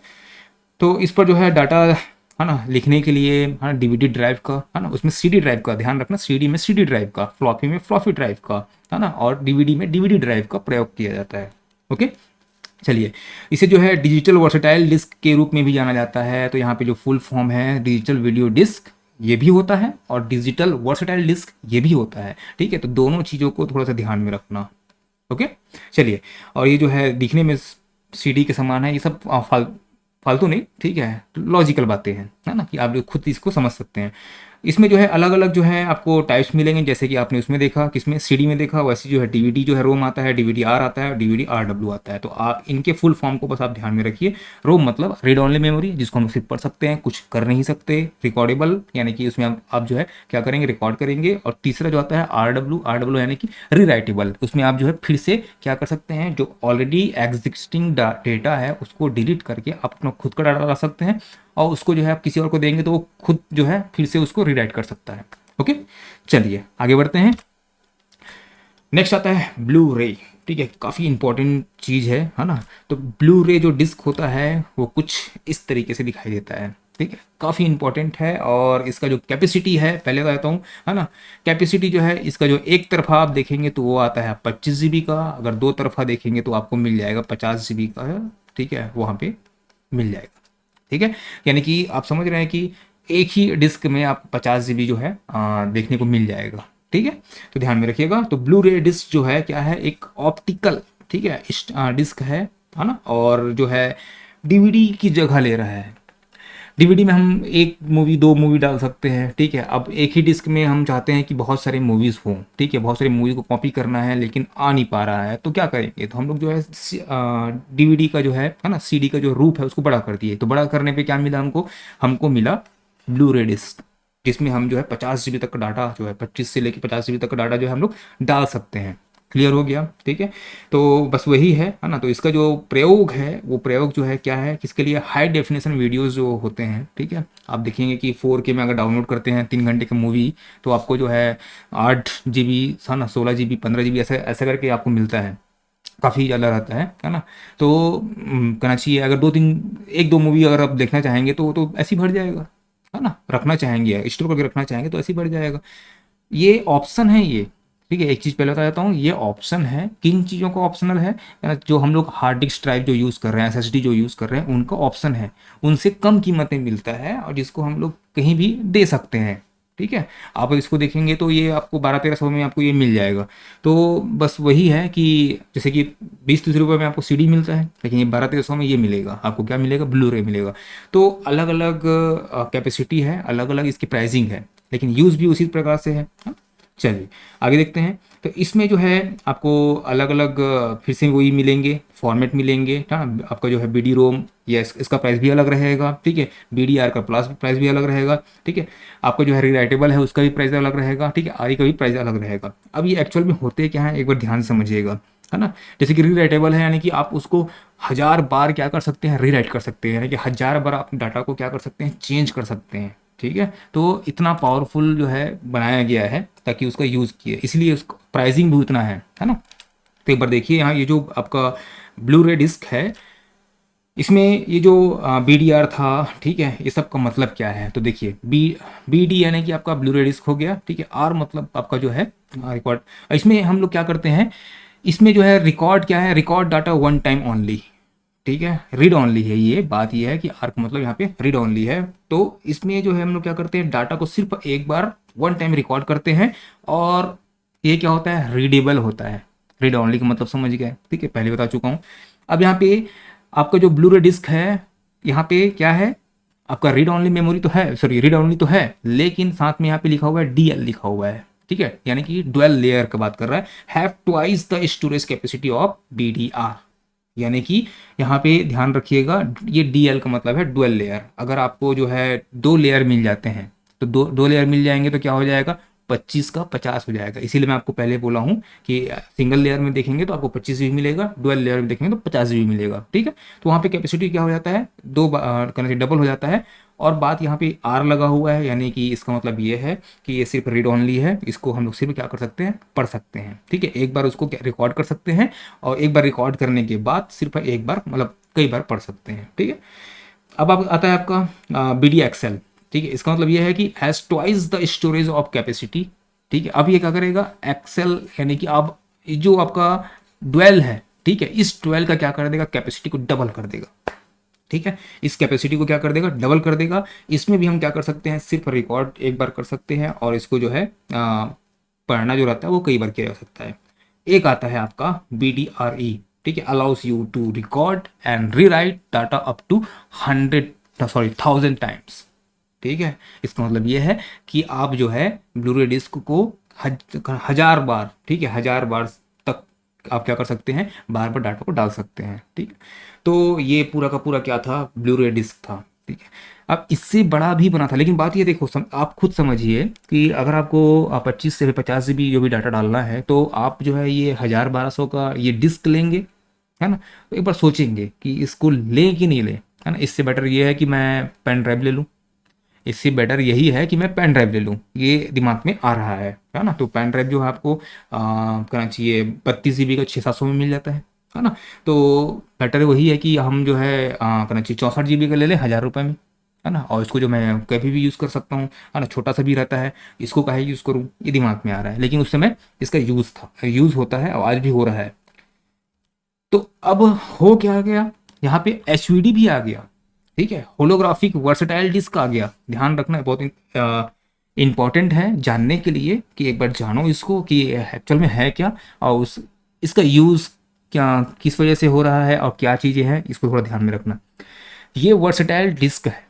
तो इस पर जो है डाटा, है ना, लिखने के लिए, है ना, डीवीडी ड्राइव का, है ना, उसमें सीडी ड्राइव का ध्यान रखना, सीडी में सीडी ड्राइव का, फ्लॉपी में फ्लॉपी ड्राइव का, है ना, और डीवीडी में डीवीडी ड्राइव का प्रयोग किया जाता है, ओके। चलिए, इसे जो है डिजिटल वर्सेटाइल डिस्क के रूप में भी जाना जाता है। तो यहाँ पे जो फुल फॉर्म है, डिजिटल वीडियो डिस्क ये भी होता है और डिजिटल वर्सेटाइल डिस्क ये भी होता है, ठीक है। तो दोनों चीज़ों को थोड़ा सा ध्यान में रखना, ओके। चलिए, और ये जो है दिखने में सीडी के समान है, ये सब फालतू नहीं, ठीक है, लॉजिकल बातें हैं, है ना, कि आप जो खुद इसको समझ सकते हैं। इसमें जो है अलग अलग जो है आपको टाइप्स मिलेंगे, जैसे कि आपने उसमें देखा, किसमें, सीडी में देखा, वैसे जो है डीवीडी जो है रोम आता है, डीवीडी आर आता है, डीवीडी आर डब्ल्यू आता है। तो आप इनके फुल फॉर्म को बस आप ध्यान में रखिए। रोम मतलब रीड ऑनली मेमोरी, जिसको हम सिर्फ पढ़ सकते हैं, कुछ कर नहीं सकते। रिकॉर्डेबल यानी कि उसमें आप जो है क्या करेंगे, रिकॉर्ड करेंगे। और तीसरा जो आता है आर डब्ल्यू यानी कि रीराइटेबल, उसमें आप जो है फिर से क्या कर सकते हैं, जो ऑलरेडी एग्जिस्टिंग डेटा है उसको डिलीट करके आप अपना खुद का डाटा डाल सकते हैं, और उसको जो है आप किसी और को देंगे तो वो खुद जो है फिर से उसको रीराइट कर सकता है। ओके, चलिए आगे बढ़ते हैं। नेक्स्ट आता है ब्लू रे। ठीक है, काफ़ी इंपॉर्टेंट चीज़ है ना। तो ब्लू रे जो डिस्क होता है वो कुछ इस तरीके से दिखाई देता है। ठीक है, काफ़ी इंपॉर्टेंट है। और इसका जो कैपेसिटी है, पहले बताता हूँ, है ना। कैपेसिटी जो है इसका, जो एक तरफा आप देखेंगे तो वो आता है 25 GB का, अगर दो तरफा देखेंगे तो आपको मिल जाएगा 50 GB का है। ठीक है, वहाँ पे मिल जाएगा। ठीक है, यानी कि आप समझ रहे हैं कि एक ही डिस्क में आपको 50 GB जो है देखने को मिल जाएगा। ठीक है, तो ध्यान में रखिएगा। तो ब्लू रे डिस्क जो है क्या है, एक ऑप्टिकल, ठीक है, डिस्क है ना। और जो है डीवीडी की जगह ले रहा है। डीवीडी में हम एक मूवी, दो मूवी डाल सकते हैं। ठीक है, अब एक ही डिस्क में हम चाहते हैं कि बहुत सारे मूवीज़ हों। ठीक है, बहुत सारी मूवी को कॉपी करना है लेकिन आ नहीं पा रहा है, तो क्या करेंगे, तो हम लोग जो है डीवीडी का जो है ना, सीडी का जो रूप है उसको बड़ा कर दिए। तो बड़ा करने पे क्या मिला हमको, हमको मिला ब्लू रे डिस्क, जिसमें हम जो है 50 GB तक का डाटा जो है, 25 से लेकर 50 GB तक का डाटा जो है हम लोग डाल सकते हैं। क्लियर हो गया। ठीक है, तो बस वही है ना। तो इसका जो प्रयोग है, वो प्रयोग जो है क्या है, किसके लिए, हाई डेफिनेशन वीडियोस जो होते हैं। ठीक है, आप देखेंगे कि 4K में अगर डाउनलोड करते हैं 3 घंटे की मूवी, तो आपको जो है 8 GB था ना, 16 GB, 15 GB ऐसा ऐसा करके आपको मिलता है। काफ़ी ज़्यादा रहता है ना। तो कहना चाहिए, अगर दो तीन, एक दो मूवी अगर आप देखना चाहेंगे तो ऐसे ही भर जाएगा, है ना। रखना चाहेंगे, स्टोर करके रखना चाहेंगे तो ऐसे ही भर जाएगा। ये ऑप्शन है ये। ठीक है, एक चीज़ पहले बता देता हूँ, ये ऑप्शन है। किन चीज़ों का ऑप्शनल है, जो हम लोग हार्ड डिस्क ड्राइव जो यूज़ कर रहे हैं, एसएसडी जो यूज़ कर रहे हैं, उनका ऑप्शन है। उनसे कम कीमत में मिलता है और जिसको हम लोग कहीं भी दे सकते हैं। ठीक है, आप इसको देखेंगे तो ये आपको 1200-1300 में आपको ये मिल जाएगा। तो बस वही है कि जैसे कि 20-30 रुपये में आपको सीडी मिलता है, लेकिन ये 1200-1300 में ये मिलेगा आपको, क्या मिलेगा, ब्लू रे मिलेगा। तो अलग अलग कैपेसिटी है, अलग अलग इसकी प्राइसिंग है, लेकिन यूज़ भी उसी प्रकार से है। हाँ? चलिए आगे देखते हैं। तो इसमें जो है आपको अलग अलग फिर से वही मिलेंगे, फॉर्मेट मिलेंगे। हाँ, आपका जो है बी डी रोम, या इसका प्राइस भी अलग रहेगा। ठीक है, बी डी आर का प्लस प्राइस भी अलग रहेगा। ठीक है, आपका जो है रीराइटेबल है उसका भी प्राइस अलग रहेगा। ठीक है, आर का भी प्राइस अलग रहेगा। अब ये एक्चुअल में होते क्या है, एक बार ध्यान से समझिएगा, है ना। जैसे कि रीराइटेबल है, यानी कि आप उसको 1000 बार क्या कर सकते हैं, रीराइट कर सकते हैं, यानी कि 1000 बार आप डाटा को क्या कर सकते हैं, चेंज कर सकते हैं। ठीक है, तो इतना पावरफुल जो है बनाया गया है ताकि उसका यूज़ किए, इसलिए उसका प्राइसिंग भी उतना है ना। तो एक बार देखिए यहाँ, ये जो आपका ब्लू रे डिस्क है, इसमें ये जो बी डी आर था, ठीक है, ये सब का मतलब क्या है, तो देखिए बी डी यानी कि आपका ब्लू रे डिस्क हो गया। ठीक है, आर मतलब आपका जो है रिकॉर्ड। इसमें हम लोग क्या करते हैं, इसमें जो है रिकॉर्ड क्या है, record data one time only. ठीक है, रीड ऑनली है। ये बात ये है कि आर्क मतलब यहाँ पे रीड ऑनली है। तो इसमें जो है हम लोग क्या करते हैं, डाटा को सिर्फ एक बार वन टाइम रिकॉर्ड करते हैं, और ये क्या होता है, रीडेबल होता है। रीड ऑनली का मतलब समझ गए। ठीक है, पहले बता चुका हूँ। अब यहाँ पे आपका जो ब्लू रे डिस्क है, यहाँ पे क्या है, आपका रीड ऑनली मेमोरी तो है, सॉरी रीड ऑनली तो है, लेकिन साथ में यहाँ पे लिखा हुआ है डीएल लिखा हुआ है। ठीक है, यानी कि डुअल लेयर का बात कर रहा है। Have twice the storage capacity of BDR, यानी कि यहाँ पे ध्यान रखिएगा, ये डीएल का मतलब है डुअल लेयर। अगर आपको जो है दो लेयर मिल जाते हैं, तो दो लेयर मिल जाएंगे तो क्या हो जाएगा, 25 का 50 हो जाएगा। इसीलिए मैं आपको पहले बोला हूँ कि सिंगल लेयर में देखेंगे तो आपको 25 GB मिलेगा, डुअल लेयर में देखेंगे तो 50 GB मिलेगा। ठीक है, तो वहाँ पे कैपेसिटी क्या हो जाता है, दो करना डबल हो जाता है। और बात यहाँ पे आर लगा हुआ है, यानी कि इसका मतलब ये है कि ये सिर्फ रीड ऑनली है, इसको हम लोग सिर्फ क्या कर सकते हैं, पढ़ सकते हैं। ठीक है, एक बार उसको रिकॉर्ड कर सकते हैं, और एक बार रिकॉर्ड करने के बाद सिर्फ एक बार मतलब कई बार पढ़ सकते हैं। ठीक है, अब आता है आपका बी डी एक्सएल। ठीक है, इसका मतलब ये है कि has twice the storage of capacity. ठीक है, अब ये क्या करेगा, एक्सेल यानी कि अब जो आपका डुअल है, ठीक है, इस डुअल का क्या कर देगा, कैपेसिटी को डबल कर देगा। ठीक है, इस कैपेसिटी को क्या कर देगा, डबल कर देगा। इसमें भी हम क्या कर सकते हैं, सिर्फ रिकॉर्ड एक बार कर सकते हैं, और इसको जो है पढ़ना जो रहता है वो कई बार किया जा सकता है। एक आता है आपका BDRE। ठीक है, allows you to record and rewrite data up to 1000 ठीक है। इसका मतलब ये है कि आप जो है ब्लूरे डिस्क को 1000 बार, ठीक है, 1000 बार तक आप क्या कर सकते हैं, बार बार डाटा को डाल सकते हैं। ठीक है, तो ये पूरा का पूरा क्या था, ब्लूरे डिस्क था। ठीक है, अब इससे बड़ा भी बना था, लेकिन बात ये देखो आप खुद समझिए कि अगर आपको 25 से 50 GB जो भी डाटा डालना है, तो आप जो है ये 1000-1200 का ये डिस्क लेंगे, है ना। तो एक बार सोचेंगे कि इसको लें कि नहीं लें, है ना। इससे बेटर ये है कि मैं पेन ड्राइव ले लूँ, इससे बेटर यही है कि मैं पेन ड्राइव ले लूँ, ये दिमाग में आ रहा है ना। तो पेन ड्राइव जो है आपको करना चाहिए 32 GB का 600-700 में मिल जाता है ना। तो बेटर वही है कि हम जो है करना चाहिए 64 GB का ले लें 1000 रुपये में, है ना। और इसको जो मैं कभी भी यूज़ कर सकता हूँ, है ना, छोटा सा भी रहता है, इसको काहे यूज़ करूँ, ये दिमाग में आ रहा है। लेकिन उस समय इसका यूज़ होता है और आज भी हो रहा है। तो अब हो क्या गया, यहाँ पे HVD भी आ गया, ठीक है, होलोग्राफिक वर्सटाइल डिस्क आ गया। ध्यान रखना बहुत इंपॉर्टेंट है जानने के लिए, कि एक बार जानो इसको कि एक्चुअल में है क्या, और इसका यूज़ क्या किस वजह से हो रहा है और क्या चीज़ें हैं, इसको थोड़ा ध्यान में रखना। ये वर्सटाइल डिस्क है,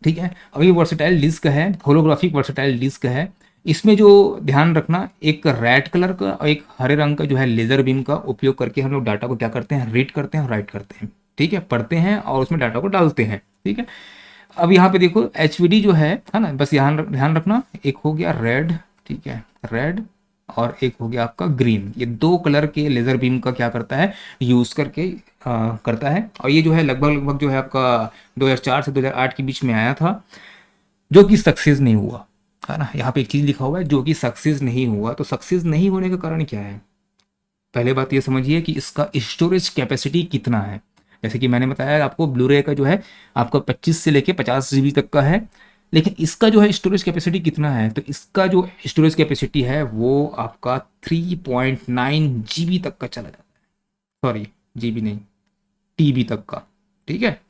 ठीक है। अब ये वर्सटाइल डिस्क है, होलोग्राफिक वर्सटाइल डिस्क है। इसमें जो ध्यान रखना, एक रेड कलर का और एक हरे रंग का जो है लेज़र बीम का उपयोग करके हम लोग डाटा को क्या करते हैं, रीड करते हैं और राइट करते हैं, ठीक है, पढ़ते हैं और उसमें डाटा को डालते हैं, ठीक है। अब यहाँ पे देखो HVD जो है ना, बस यहाँ ध्यान रखना, एक हो गया रेड, ठीक है, रेड, और एक हो गया आपका ग्रीन। ये 2 कलर के लेज़र बीम का क्या करता है, यूज़ करके करता है। और ये जो है लगभग लगभग जो है आपका 2004 से 2008 के बीच में आया था, जो कि सक्सेस नहीं हुआ, है ना। यहाँ पे एक चीज़ लिखा हुआ है, जो कि सक्सेस नहीं हुआ। तो सक्सेस नहीं होने का कारण क्या है, पहले बात ये समझिए कि इसका स्टोरेज कैपेसिटी कितना है। जैसे कि मैंने बताया आपको, ब्लूरे का जो है आपका 25 से लेके 50 GB तक का है, लेकिन इसका जो है स्टोरेज कैपेसिटी कितना है, तो इसका जो स्टोरेज कैपेसिटी है वो आपका 3.9 GB तक का चला जाता है। सॉरी, GB नहीं, TB तक का, ठीक है।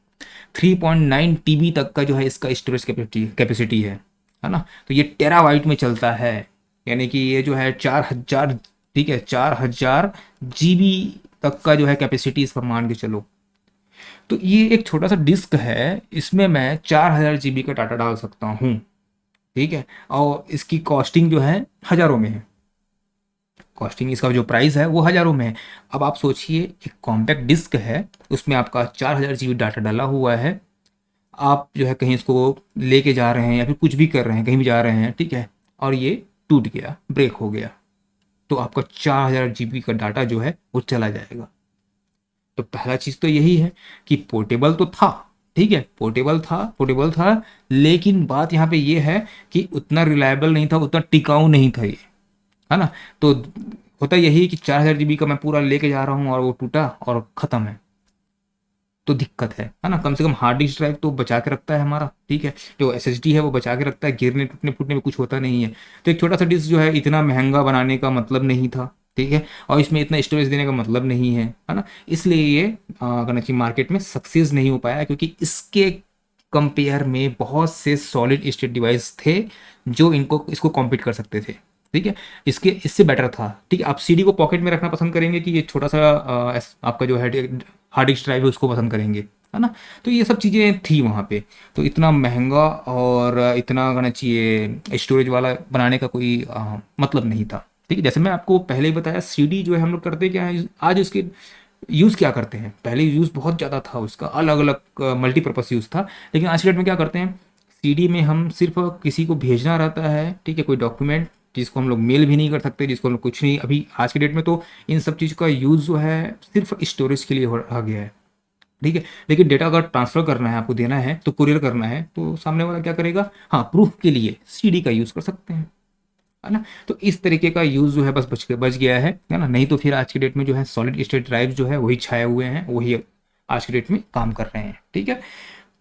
3.9 TB तक का जो है इसका स्टोरेज कैपेसिटी है ना। तो ये टेराबाइट में चलता है, यानी कि ये जो है 4000, ठीक है, 4000 GB तक का जो है कैपेसिटी इस पर मान के चलो। तो ये एक छोटा सा डिस्क है, इसमें मैं 4000 GB का डाटा डाल सकता हूँ, ठीक है। और इसकी कॉस्टिंग जो है हज़ारों में है, कॉस्टिंग इसका जो प्राइस है वो हज़ारों में है। अब आप सोचिए, एक कॉम्पैक्ट डिस्क है, उसमें आपका 4000 GB डाटा डाला हुआ है, आप जो है कहीं इसको लेके जा रहे हैं या फिर कुछ भी कर रहे हैं, कहीं भी जा रहे हैं, ठीक है, और ये टूट गया, ब्रेक हो गया, तो आपका 4000 GB का डाटा जो है वो चला जाएगा। तो पहला चीज़ तो यही है कि पोर्टेबल तो था, ठीक है, पोर्टेबल था, लेकिन बात यहाँ पे ये है कि उतना रिलायबल नहीं था, उतना टिकाऊ नहीं था ये, है ना। तो होता यही कि 4000 GB का मैं पूरा लेके जा रहा हूँ और वो टूटा और ख़त्म है, तो दिक्कत है ना। कम से कम हार्ड डिस्क ड्राइव तो बचा के रखता है हमारा, ठीक है, जो SSD है वो बचा के रखता है, गिरने टूटने फूटने में कुछ होता नहीं है। तो एक छोटा सा डिस्क जो है इतना महंगा बनाने का मतलब नहीं था, ठीक है, और इसमें इतना स्टोरेज देने का मतलब नहीं है ना। इसलिए ये करना चाहिए मार्केट में सक्सेस नहीं हो पाया, क्योंकि इसके कंपेयर में बहुत से सॉलिड स्टेट डिवाइस थे जो इसको कॉम्पीट कर सकते थे, ठीक है, इससे बेटर था। ठीक है, आप CD को पॉकेट में रखना पसंद करेंगे कि ये छोटा सा आपका जो है हार्ड डिस्क ड्राइव है उसको पसंद करेंगे, है ना। तो ये सब चीज़ें थी वहाँ पे। तो इतना महंगा और इतना कहना चाहिए स्टोरेज वाला बनाने का कोई मतलब नहीं था, ठीक है। जैसे मैं आपको पहले ही बताया, CD जो है हम लोग करते क्या है, आज उसके यूज़ क्या करते हैं, पहले यूज़ बहुत ज़्यादा था उसका, अलग अलग मल्टीपर्पज़ यूज़ था, लेकिन आज के डेट में क्या करते हैं, CD में हम सिर्फ किसी को भेजना रहता है, ठीक है, कोई डॉक्यूमेंट जिसको हम लोग मेल भी नहीं कर सकते, जिसको हम लोग कुछ नहीं, अभी आज के डेट में तो इन सब चीज़ का यूज़ जो है सिर्फ स्टोरेज के लिए आ गया है, ठीक है। लेकिन डेटा अगर ट्रांसफ़र करना है, आपको देना है, तो कुरियर करना है, तो सामने वाला क्या करेगा, हाँ, प्रूफ के लिए CD का यूज़ कर सकते हैं, है ना। तो इस तरीके का यूज़ जो है बस बच गया है ना। नहीं तो फिर आज के डेट में जो है सॉलिड स्टेट ड्राइव जो है वही छाए हुए हैं, वही आज के डेट में काम कर रहे हैं, ठीक है।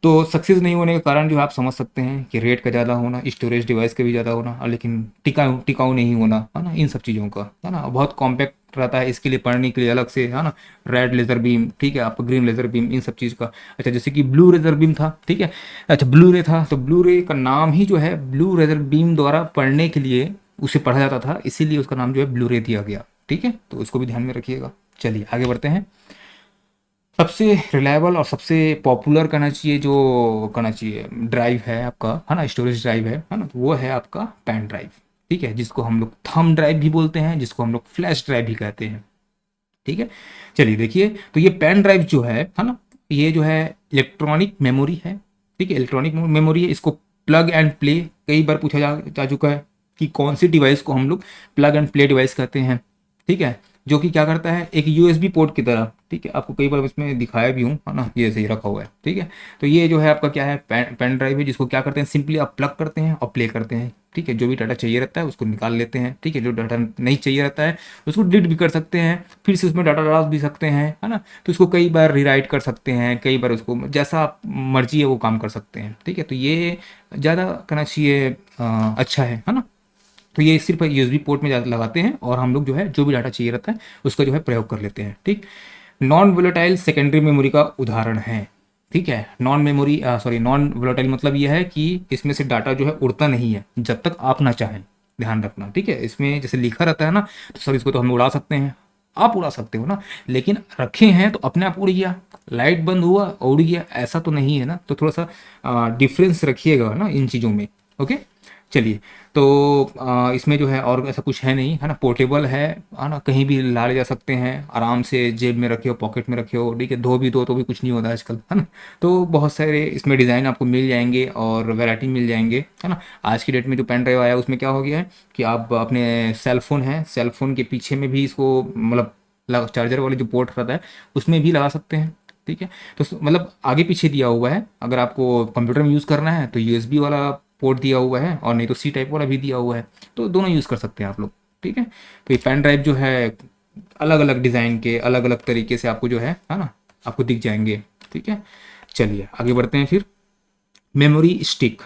तो सक्सेस नहीं होने के कारण जो है आप समझ सकते हैं कि रेट का ज़्यादा होना, स्टोरेज डिवाइस का भी ज़्यादा होना, और लेकिन टिकाऊ नहीं होना, है ना, इन सब चीज़ों का, है ना। बहुत कॉम्पैक्ट रहता है, इसके लिए पढ़ने के लिए अलग से, है ना, रेड लेज़र बीम, ठीक है, आपका ग्रीन लेज़र बीम, इन सब चीज़ का। अच्छा, जैसे कि ब्लू लेज़र बीम था, ठीक है, अच्छा, ब्लू रे था, तो ब्लू रे का नाम ही जो है ब्लू लेज़र बीम द्वारा पढ़ने के लिए उसे पढ़ा जाता था, इसीलिए उसका नाम जो है ब्लू रे दिया गया, ठीक है। तो उसको भी ध्यान में रखिएगा। चलिए आगे बढ़ते हैं। सबसे रिलायबल और सबसे पॉपुलर कहना चाहिए, जो कहना चाहिए ड्राइव है आपका, है ना, स्टोरेज ड्राइव है ना, तो वो है आपका पेन ड्राइव। ठीक है, जिसको हम लोग थंब ड्राइव भी बोलते हैं, जिसको हम लोग फ्लैश ड्राइव भी कहते हैं। ठीक है, चलिए देखिए, तो ये पेन ड्राइव जो है ना, ये जो है इलेक्ट्रॉनिक मेमोरी है। ठीक है, इलेक्ट्रॉनिक मेमोरी है। इसको प्लग एंड प्ले कई बार पूछा जा चुका है कि कौन सी डिवाइस को हम लोग प्लग एंड प्ले डिवाइस कहते हैं। ठीक है, जो कि क्या करता है, एक यूएसबी पोर्ट की तरह। ठीक है, आपको कई बार इसमें दिखाया भी हूँ, है ना, ये सही रखा हुआ है। ठीक है, तो ये जो है आपका क्या है, पेन ड्राइव है, जिसको क्या करते हैं, सिंपली आप प्लग करते हैं और प्ले करते हैं। ठीक है, जो भी डाटा चाहिए रहता है उसको निकाल लेते हैं। ठीक है, जो डाटा नहीं चाहिए रहता है उसको डिलीट भी कर सकते हैं, फिर से उसमें डाटा डाल भी सकते हैं, है ना। तो इसको कई बार रीराइट कर सकते हैं, कई बार उसको जैसा आप मर्जी है वो काम कर सकते हैं। ठीक है, तो ये ज़्यादा कहना चाहिए अच्छा है ना। तो ये सिर्फ यूएसबी पोर्ट में लगाते हैं और हम लोग जो है जो भी डाटा चाहिए रहता है उसका जो है प्रयोग कर लेते हैं। ठीक, नॉन वोलेटाइल सेकेंडरी मेमोरी का उदाहरण है। ठीक है, नॉन वोलेटाइल मतलब ये है कि इसमें से डाटा जो है उड़ता नहीं है जब तक आप ना चाहें, ध्यान रखना। ठीक है, इसमें जैसे लिखा रहता है ना, तो सर इसको तो हम उड़ा सकते हैं, आप उड़ा सकते हो ना, लेकिन रखे हैं तो अपने आप उड़ गया, लाइट बंद हुआ उड़ गया, ऐसा तो नहीं है ना। तो थोड़ा सा डिफरेंस रखिएगा ना इन चीज़ों में। ओके, चलिए, तो इसमें जो है और ऐसा कुछ है नहीं, है ना, पोर्टेबल है ना, कहीं भी ला ले जा सकते हैं आराम से, जेब में रखे हो, पॉकेट में रखे हो। ठीक है, धो भी दो तो भी कुछ नहीं होता आजकल, है ना। तो बहुत सारे इसमें डिज़ाइन आपको मिल जाएंगे और वैरायटी मिल जाएंगे, है ना। आज की डेट में जो पेन ड्राइव आया है उसमें क्या हो गया है कि आप अपने सेल फोन के पीछे में भी इसको मतलब चार्जर वाले जो पोर्ट रहता है उसमें भी लगा सकते हैं। ठीक है, तो मतलब आगे पीछे दिया हुआ है। अगर आपको कंप्यूटर में यूज़ करना है तो यूएसबी वाला पोर्ट दिया हुआ है, और नहीं तो सी टाइप वाला भी दिया हुआ है, तो दोनों यूज़ कर सकते हैं आप लोग। ठीक है, तो ये पेन ड्राइव जो है अलग अलग डिज़ाइन के अलग अलग तरीके से आपको जो है ना, आपको दिख जाएंगे। ठीक है, चलिए आगे बढ़ते हैं फिर। Memory stick.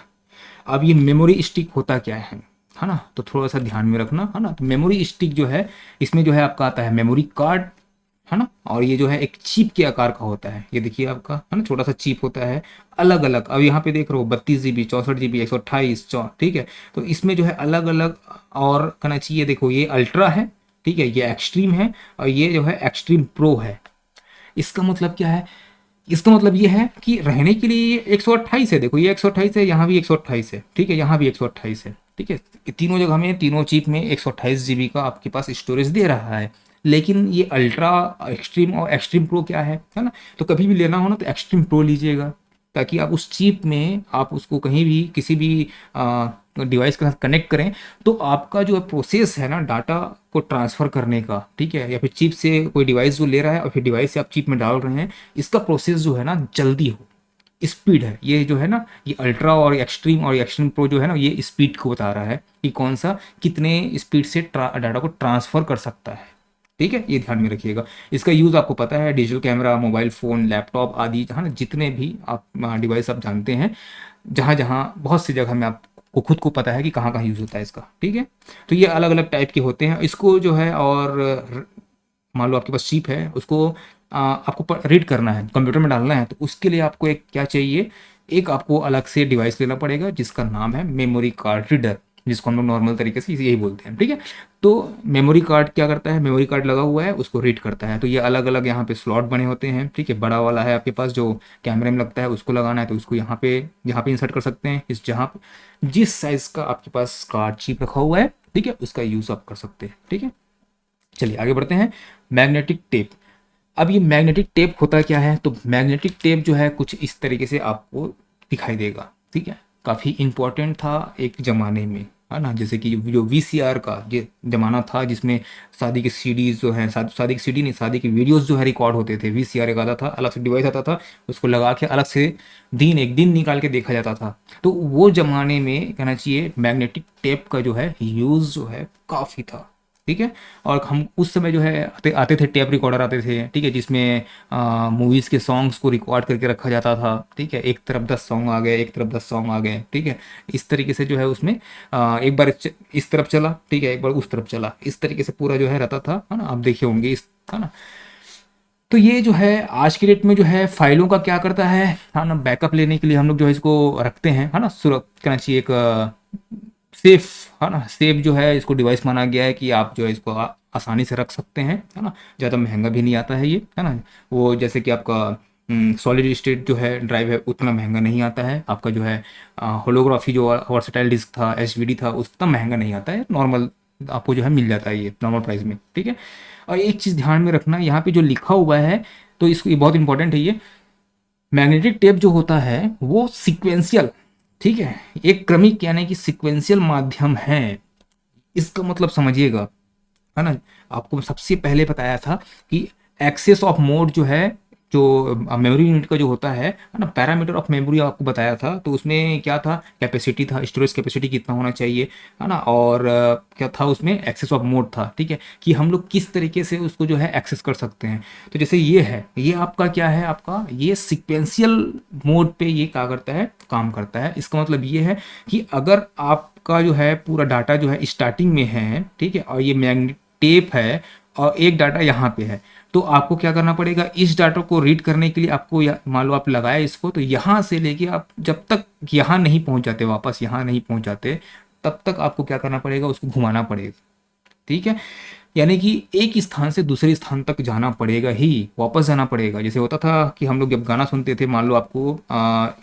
अब ये मेमोरी स्टिक होता क्या है ना, तो थोड़ा सा ध्यान में रखना, है ना। तो मेमोरी स्टिक जो है, इसमें जो है आपका आता है मेमोरी कार्ड, है ना, और ये जो है एक चिप के आकार का होता है। ये देखिए आपका, है ना, छोटा सा चिप होता है, अलग अलग। अब यहाँ पे देख रहे हो 32 GB, 64 GB, 128, ठीक है। तो इसमें जो है अलग अलग और कहना चाहिए, देखो ये अल्ट्रा है, ठीक है, ये एक्सट्रीम है, और ये जो है एक्सट्रीम प्रो है। इसका मतलब क्या है, इसका मतलब ये है कि रहने के लिए ये 128 है। देखो ये 128 है, यहाँ भी 128 है, ठीक है, यहाँ भी 128 है। ठीक है, तीनों जगह में, तीनों चिप में 128 GB का आपके पास स्टोरेज दे रहा है। लेकिन ये अल्ट्रा, एक्सट्रीम और एक्सट्रीम प्रो क्या है ना। तो कभी भी लेना हो ना तो एक्सट्रीम प्रो लीजिएगा, ताकि आप उस चिप में आप उसको कहीं भी किसी भी डिवाइस के साथ कनेक्ट करें, तो आपका जो प्रोसेस है ना डाटा को ट्रांसफ़र करने का, ठीक है, या फिर चिप से कोई डिवाइस जो ले रहा है और फिर डिवाइस से आप चिप में डाल रहे हैं, इसका प्रोसेस जो है ना जल्दी हो, स्पीड है ये जो है ना। ये अल्ट्रा और एक्सट्रीम प्रो जो है ना, ये स्पीड को बता रहा है कि कौन सा कितने स्पीड से डाटा को ट्रांसफ़र कर सकता है। ठीक है, ये ध्यान में रखिएगा। इसका यूज़ आपको पता है, digital camera, mobile phone, laptop आदि, है ना, जितने भी आप डिवाइस आप जानते हैं, जहाँ जहाँ बहुत सी जगह में आपको खुद को पता है कि कहाँ कहाँ यूज़ होता है इसका। ठीक है, तो ये अलग अलग टाइप के होते हैं। इसको जो है, और मान लो आपके पास चिप है, उसको आपको रीड करना है, कंप्यूटर में डालना है, तो उसके लिए आपको एक क्या चाहिए, एक आपको अलग से डिवाइस लेना पड़ेगा जिसका नाम है मेमोरी कार्ड रीडर, जिसको हम लोग नॉर्मल तरीके से यही बोलते हैं। ठीक है, तो मेमोरी कार्ड क्या करता है, मेमोरी कार्ड लगा हुआ है उसको रीड करता है। तो ये अलग अलग यहाँ पे स्लॉट बने होते हैं। ठीक है, बड़ा वाला है आपके पास जो कैमरे में लगता है, उसको लगाना है तो उसको यहाँ पे इंसर्ट कर सकते हैं, जिस साइज़ का आपके पास कार्ड चिप रखा हुआ है, ठीक है, उसका यूज़ आप कर सकते हैं। ठीक है, चलिए आगे बढ़ते हैं। Magnetic tape. अब ये मैग्नेटिक टेप होता क्या है, तो मैग्नेटिक टेप जो है कुछ इस तरीके से आपको दिखाई देगा। ठीक है, काफ़ी इंपॉर्टेंट था एक ज़माने में, है ना, जैसे कि जो वीसीआर का ये ज़माना था, जिसमें शादी की सीडीज़ जो है, शादी की सीडी नहीं, शादी की वीडियोस जो है रिकॉर्ड होते थे। वीसीआर एक आता था, अलग से डिवाइस आता था, उसको लगा के अलग से एक दिन निकाल के देखा जाता था। तो वो ज़माने में कहना चाहिए मैग्नेटिक टेप का जो है यूज़ जो है काफ़ी था। ठीक है, और हम उस समय जो है आते थे, टेप रिकॉर्डर आते थे, ठीक है, जिसमें मूवीज़ के सॉन्ग्स को रिकॉर्ड करके रखा जाता था। ठीक है, एक तरफ 10 सॉन्ग आ गए, एक तरफ 10 सॉन्ग आ गए। ठीक है, इस तरीके से जो है उसमें एक बार इस तरफ चला, ठीक है, एक बार उस तरफ चला, इस तरीके से पूरा जो है रहता था, है ना, आप देखे होंगे इस, है ना। तो ये जो है आज की डेट में जो है फाइलों का क्या करता है ना, बैकअप लेने के लिए हम लोग जो है इसको रखते हैं, है ना, कहना चाहिए एक सेफ, है ना, सेफ जो है इसको डिवाइस माना गया है कि आप जो है इसको आसानी से रख सकते हैं, है ना। ज़्यादा महंगा भी नहीं आता है ये, है ना। वो जैसे कि आपका सॉलिड स्टेट जो है ड्राइव है उतना महंगा नहीं आता है। आपका जो है होलोग्राफी जो वर्सटाइल डिस्क था, एचवीडी था, उतना महंगा नहीं आता है, नॉर्मल आपको जो है मिल जाता है ये नॉर्मल प्राइस में, ठीक है। और एक चीज़ ध्यान में रखना, यहाँ पे जो लिखा हुआ है तो इसको, ये बहुत इंपॉर्टेंट है, ये मैग्नेटिक टेप जो होता है वो सीक्वेंशियल, ठीक है, एक क्रमिक यानी कि सीक्वेंशियल माध्यम है। इसका मतलब समझिएगा, है ना। आपको सबसे पहले बताया था कि एक्सेस ऑफ मोड जो है, जो मेमोरी यूनिट का जो होता है ना, पैरामीटर ऑफ मेमोरी आपको बताया था। तो उसमें क्या था, कैपेसिटी था, स्टोरेज कैपेसिटी कितना होना चाहिए, है ना। और क्या था उसमें, एक्सेस ऑफ मोड था, ठीक है, कि हम लोग किस तरीके से उसको जो है एक्सेस कर सकते हैं। तो जैसे ये है, ये आपका क्या है, आपका ये सिक्वेंशियल मोड पे ये क्या करता है, काम करता है। इसका मतलब ये है कि अगर आपका जो है पूरा डाटा जो है स्टार्टिंग में है, ठीक है, और ये मैग्नेट टेप है और एक डाटा यहाँ पे है, तो आपको क्या करना पड़ेगा, इस डाटा को रीड करने के लिए आपको, मान लो आप लगाए इसको, तो यहाँ से लेके आप जब तक यहाँ नहीं पहुँच जाते, वापस यहाँ नहीं पहुँच जाते, तब तक आपको क्या करना पड़ेगा, उसको घुमाना पड़ेगा, ठीक है। यानी कि एक स्थान से दूसरे स्थान तक जाना पड़ेगा ही, वापस जाना पड़ेगा। जैसे होता था कि हम लोग जब गाना सुनते थे, मान लो आपको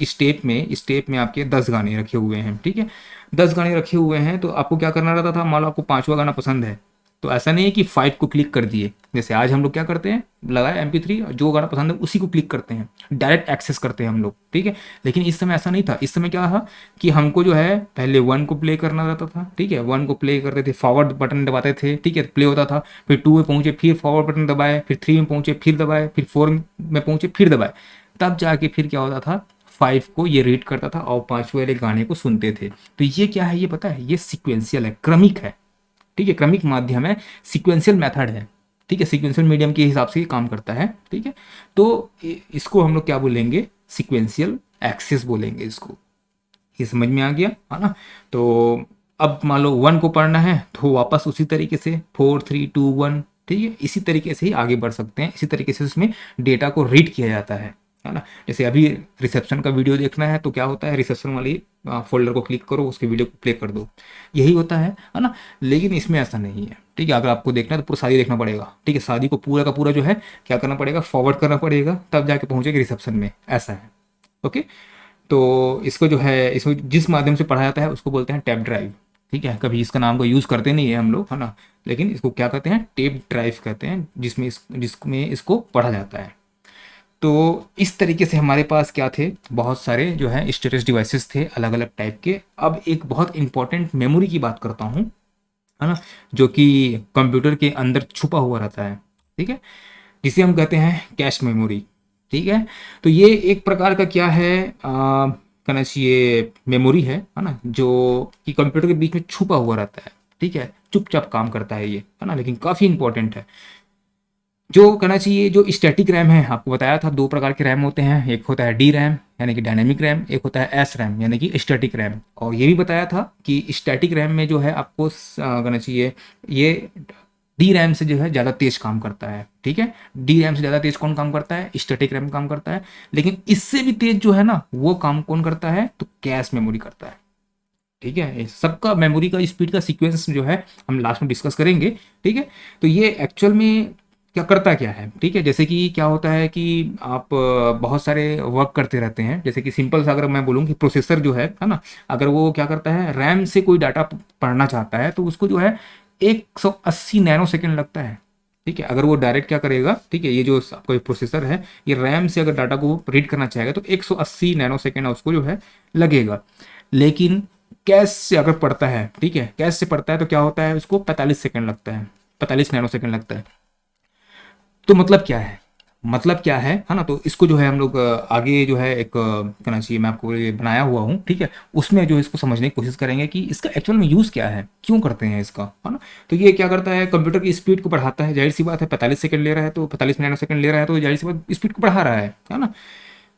स्टेप में आपके 10 गाने रखे हुए हैं, ठीक है, 10 गाने रखे हुए हैं, तो आपको क्या करना रहता था, मान लो आपको 5वां गाना पसंद है, तो ऐसा नहीं है कि 5 को क्लिक कर दिए, जैसे आज हम लोग क्या करते हैं, लगाए MP3, जो गाना पसंद है उसी को क्लिक करते हैं, डायरेक्ट एक्सेस करते हैं हम लोग, ठीक है। लेकिन इस समय ऐसा नहीं था। इस समय क्या था कि हमको जो है पहले 1 को प्ले करना रहता था, ठीक है, 1 को प्ले करते थे, फॉरवर्ड बटन दबाते थे, ठीक है, प्ले होता था, फिर 2 में पहुंचे, फिर फॉरवर्ड बटन दबाए, फिर 3 में पहुंचे, फिर दबाए, फिर 4 में पहुंचे, फिर दबाए, तब जाके फिर क्या होता था, 5 को ये रीड करता था और 5वें वाले गाने को सुनते थे। तो ये क्या है, ये पता है, ये सिक्वेंशियल है, क्रमिक है, ठीक है, क्रमिक माध्यम है, सीक्वेंशियल मेथड है, ठीक है, सीक्वेंशियल मीडियम के हिसाब से ये काम करता है, ठीक है। तो इसको हम लोग क्या बोलेंगे, सीक्वेंशियल एक्सेस बोलेंगे इसको। ये समझ में आ गया, है ना। तो अब मान लो 1 को पढ़ना है तो वापस उसी तरीके से 4 3 2 1, ठीक है, इसी तरीके से ही आगे बढ़ सकते हैं, इसी तरीके से उसमें डेटा को रीड किया जाता है ना। जैसे अभी रिसेप्शन का वीडियो देखना है तो क्या होता है, रिसेप्शन वाली फोल्डर को क्लिक करो, उसके वीडियो को प्ले कर दो, यही होता है ना। लेकिन इसमें ऐसा नहीं है, ठीक है। अगर आपको देखना है तो पूरा शादी देखना पड़ेगा, ठीक है, शादी को पूरा का पूरा जो है क्या करना पड़ेगा, फॉरवर्ड करना पड़ेगा, तब जाके पहुंचेगा रिसेप्शन में, ऐसा है, ओके। तो इसको जो है, इसमें जिस माध्यम से पढ़ा जाता है उसको बोलते हैं टेप ड्राइव, ठीक है। कभी इसका नाम को यूज़ करते नहीं है हम लोग, है ना, लेकिन इसको क्या कहते हैं, टेप ड्राइव कहते हैं, जिसमें इसको पढ़ा जाता है। तो इस तरीके से हमारे पास क्या थे, बहुत सारे जो है स्टोरेज डिवाइसेस थे अलग अलग टाइप के। अब एक बहुत इंपॉर्टेंट मेमोरी की बात करता हूँ, है ना, जो कि कंप्यूटर के अंदर छुपा हुआ रहता है, ठीक है, जिसे हम कहते हैं कैश मेमोरी, ठीक है। तो ये एक प्रकार का क्या है, कहना चाहिए मेमोरी है ना, जो कि कंप्यूटर के बीच में छुपा हुआ रहता है, ठीक है, चुपचाप काम करता है ये, है ना, लेकिन काफ़ी इंपॉर्टेंट है। जो कहना चाहिए, जो स्टैटिक रैम है, आपको बताया था 2 प्रकार के रैम होते हैं, एक होता है डी रैम यानी कि डायनेमिक रैम, एक होता है एस रैम यानी कि स्टैटिक रैम। और ये भी बताया था कि स्टैटिक रैम में जो है आपको कहना चाहिए, ये डी रैम से जो है ज़्यादा तेज काम करता है, ठीक है। डी रैम से ज़्यादा तेज कौन काम करता है, स्टैटिक रैम काम करता है। लेकिन इससे भी तेज जो है ना, वो काम कौन करता है, तो कैश मेमोरी करता है, ठीक है। ये सबका मेमोरी का स्पीड का सीक्वेंस जो है हम लास्ट में डिस्कस करेंगे, ठीक है। तो ये एक्चुअल में क्या करता क्या है, ठीक है। जैसे कि क्या होता है कि आप बहुत सारे वर्क करते रहते हैं, जैसे कि सिंपल सा अगर मैं बोलूँ कि प्रोसेसर जो है ना, अगर वो क्या करता है, रैम से कोई डाटा पढ़ना चाहता है तो उसको जो है 180 नैनो सेकेंड लगता है, ठीक है। अगर वो डायरेक्ट क्या करेगा, ठीक है, ये जो आपका प्रोसेसर है, ये रैम से अगर डाटा को रीड करना चाहेगा तो 180 नैनो सेकेंड उसको जो है लगेगा। लेकिन कैश से अगर पढ़ता है, ठीक है, कैश से पढ़ता है तो क्या होता है, उसको 45 सेकेंड लगता है, 45 नैनो सेकेंड लगता है। तो मतलब क्या है, मतलब क्या है ना। तो इसको जो है हम लोग आगे जो है एक कहना चाहिए, मैं आपको ये बनाया हुआ हूँ, ठीक है, उसमें जो इसको समझने की कोशिश करेंगे कि इसका एक्चुअल में यूज़ क्या है, क्यों करते हैं इसका, है ना। तो ये क्या करता है, कंप्यूटर की स्पीड को बढ़ाता है, जाहिर सी बात है, 45 सेकंड ले रहा है तो 45 नैनो सेकंड ले रहा है तो जाहिर सी बात स्पीड को बढ़ा रहा है ना।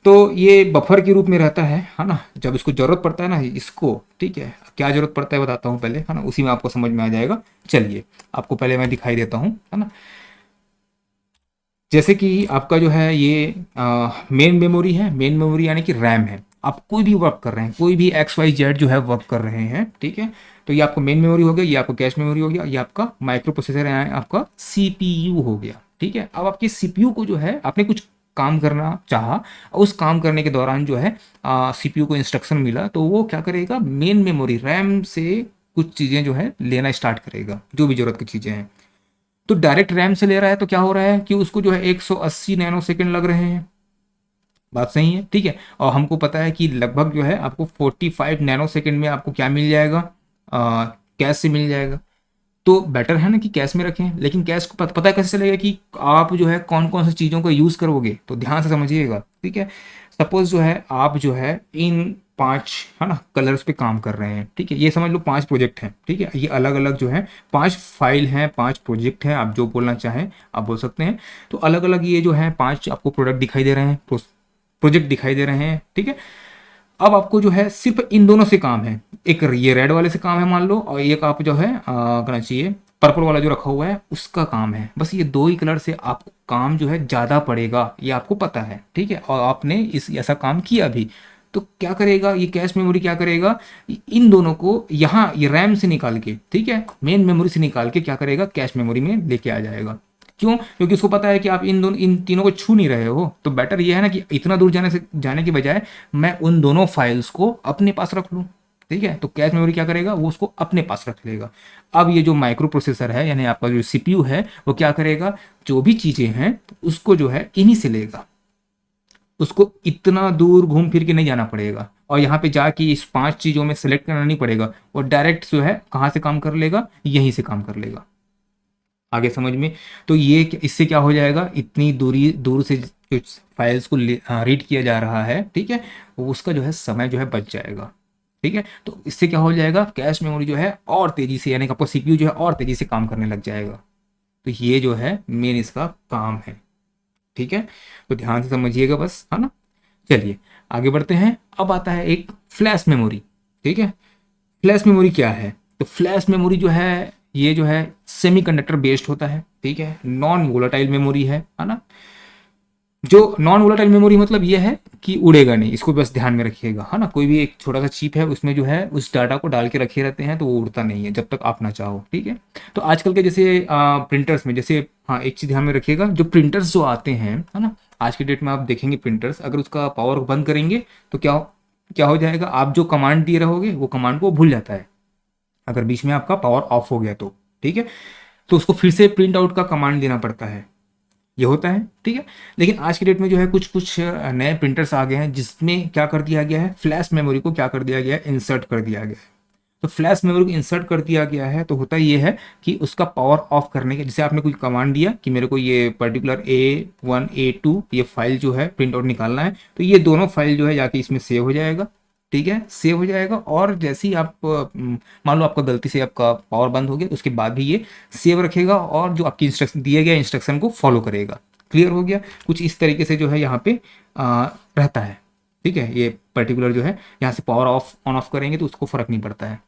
तो ये बफर के रूप में रहता है ना। जब इसको ज़रूरत पड़ता है ना इसको, ठीक है, क्या ज़रूरत पड़ता है बताता हूँ पहले, है ना, उसी में आपको समझ में आ जाएगा। चलिए आपको पहले मैं दिखाई देता हूँ, है ना। जैसे कि आपका जो है ये मेन मेमोरी है, मेन मेमोरी यानी कि रैम है। आप कोई भी वर्क कर रहे हैं, कोई भी XYZ जो है वर्क कर रहे हैं, ठीक है। तो ये आपका मेन मेमोरी हो गया, ये आपका कैश मेमोरी हो गया, ये आपका माइक्रो प्रोसेसर है, आपका CPU हो गया, ठीक है। अब आपके CPU को जो है आपने कुछ काम करना चाहा, उस काम करने के दौरान जो है CPU को इंस्ट्रक्शन मिला, तो वो क्या करेगा, मेन मेमोरी रैम से कुछ चीज़ें जो है लेना स्टार्ट करेगा, जो भी ज़रूरत की चीज़ें हैं। तो डायरेक्ट रैम से ले रहा है तो क्या हो रहा है कि उसको जो है 180 नैनो सेकेंड लग रहे हैं। बात सही है, ठीक है। और हमको पता है कि लगभग जो है आपको 45 नैनो सेकेंड में आपको क्या मिल जाएगा, कैश से मिल जाएगा। तो बेटर है ना कि कैश में रखें, लेकिन कैश को पता कैसे चलेगा कि आप जो है कौन कौन सी चीज़ों का यूज़ करोगे, तो ध्यान से समझिएगा, ठीक है। सपोज जो है आप जो है इन 5 है ना कलर्स पे काम कर रहे हैं, ठीक है। ये समझ लो 5 प्रोजेक्ट हैं, ठीक है। ये अलग अलग जो है 5 फाइल हैं, 5 प्रोजेक्ट हैं, आप जो बोलना चाहें आप बोल सकते हैं। तो अलग अलग ये जो है 5 आपको प्रोडक्ट दिखाई दे रहे हैं, प्रोजेक्ट दिखाई दे रहे हैं, ठीक है। अब आपको जो है सिर्फ इन दोनों से काम है, एक ये रेड वाले से काम है मान लो, और एक आप जो है करना चाहिए पर्पल वाला जो रखा हुआ है उसका काम है। बस ये दो ही कलर से आपको काम जो है ज़्यादा पड़ेगा, ये आपको पता है, ठीक है। और आपने इस ऐसा काम किया भी, तो क्या करेगा ये कैश मेमोरी, क्या करेगा, इन दोनों को यहाँ ये रैम से निकाल के, ठीक है, मेन मेमोरी से निकाल के क्या करेगा, कैश मेमोरी में लेके आ जाएगा। क्यों? क्योंकि उसको पता है कि आप इन तीनों को छू नहीं रहे हो, तो बेटर ये है ना कि इतना दूर जाने के बजाय मैं उन दोनों फाइल्स को अपने पास रख लूँ, ठीक है। तो कैश मेमोरी क्या करेगा, वो उसको अपने पास रख लेगा। अब ये जो माइक्रो प्रोसेसर है यानी आपका जो CPU है, वो क्या करेगा, जो भी चीज़ें हैं उसको जो है इन्हीं से लेगा, उसको इतना दूर घूम फिर के नहीं जाना पड़ेगा, और यहाँ पे जाके इस 5 चीज़ों में सेलेक्ट करना नहीं पड़ेगा, वो डायरेक्ट जो है कहाँ से काम कर लेगा, यहीं से काम कर लेगा। आगे समझ में? तो ये इससे क्या हो जाएगा, इतनी दूर से जो फाइल्स को रीड किया जा रहा है, ठीक है, वो उसका जो है समय जो है बच जाएगा, ठीक है। तो इससे क्या हो जाएगा, कैश मेमोरी जो है और तेजी से, यानी कि आपका CPU जो है और तेजी से काम करने लग जाएगा। तो ये जो है मेन इसका काम है, ठीक है। तो ध्यान से समझिएगा बस, है ना। चलिए आगे बढ़ते हैं। अब आता है एक फ्लैश मेमोरी, ठीक है। फ्लैश मेमोरी क्या है, तो फ्लैश मेमोरी जो है ये जो है सेमीकंडक्टर बेस्ड होता है, ठीक है। नॉन वोलेटाइल मेमोरी है ना। जो नॉन वोलेटाइल मेमोरी मतलब ये है कि उड़ेगा नहीं, इसको बस ध्यान में रखिएगा, है ना। कोई भी एक छोटा सा चिप है उसमें जो है उस डाटा को डाल के रखे रहते हैं, तो वो उड़ता नहीं है जब तक आप ना चाहो, ठीक है। तो आजकल के जैसे प्रिंटर्स में जैसे, हाँ एक चीज़ ध्यान में रखिएगा, जो प्रिंटर्स जो आते हैं, है ना, आज के डेट में आप देखेंगे प्रिंटर्स अगर उसका पावर बंद करेंगे तो क्या क्या हो जाएगा, आप जो कमांड दिए रहोगे वो कमांड को भूल जाता है, अगर बीच में आपका पावर ऑफ हो गया तो, ठीक है। तो उसको फिर से प्रिंट आउट का कमांड देना पड़ता है, ये होता है, ठीक है। लेकिन आज की डेट में जो है कुछ कुछ नए प्रिंटर्स आ गए हैं जिसमें क्या कर दिया गया है, फ्लैश मेमोरी को क्या कर दिया गया है, इंसर्ट कर दिया गया है। तो फ्लैश मेमोरी को इंसर्ट कर दिया गया है, तो होता ये है कि उसका पावर ऑफ करने के, जैसे आपने कोई कमांड दिया कि मेरे को ये पर्टिकुलर A1 A2 ये फाइल जो है प्रिंट आउट निकालना है, तो ये दोनों फाइल जो है जाके इसमें सेव हो जाएगा, ठीक है, सेव हो जाएगा। और जैसे ही आप मान लो आपका गलती से आपका पावर बंद हो गया, उसके बाद भी ये सेव रखेगा और जो आपकी इंस्ट्रक्शन दिए गया इंस्ट्रक्शन को फॉलो करेगा। क्लियर हो गया? कुछ इस तरीके से जो है यहाँ पे रहता है, ठीक है। ये पर्टिकुलर जो है यहाँ से पावर ऑफ ऑन ऑफ करेंगे तो उसको फ़र्क नहीं पड़ता है।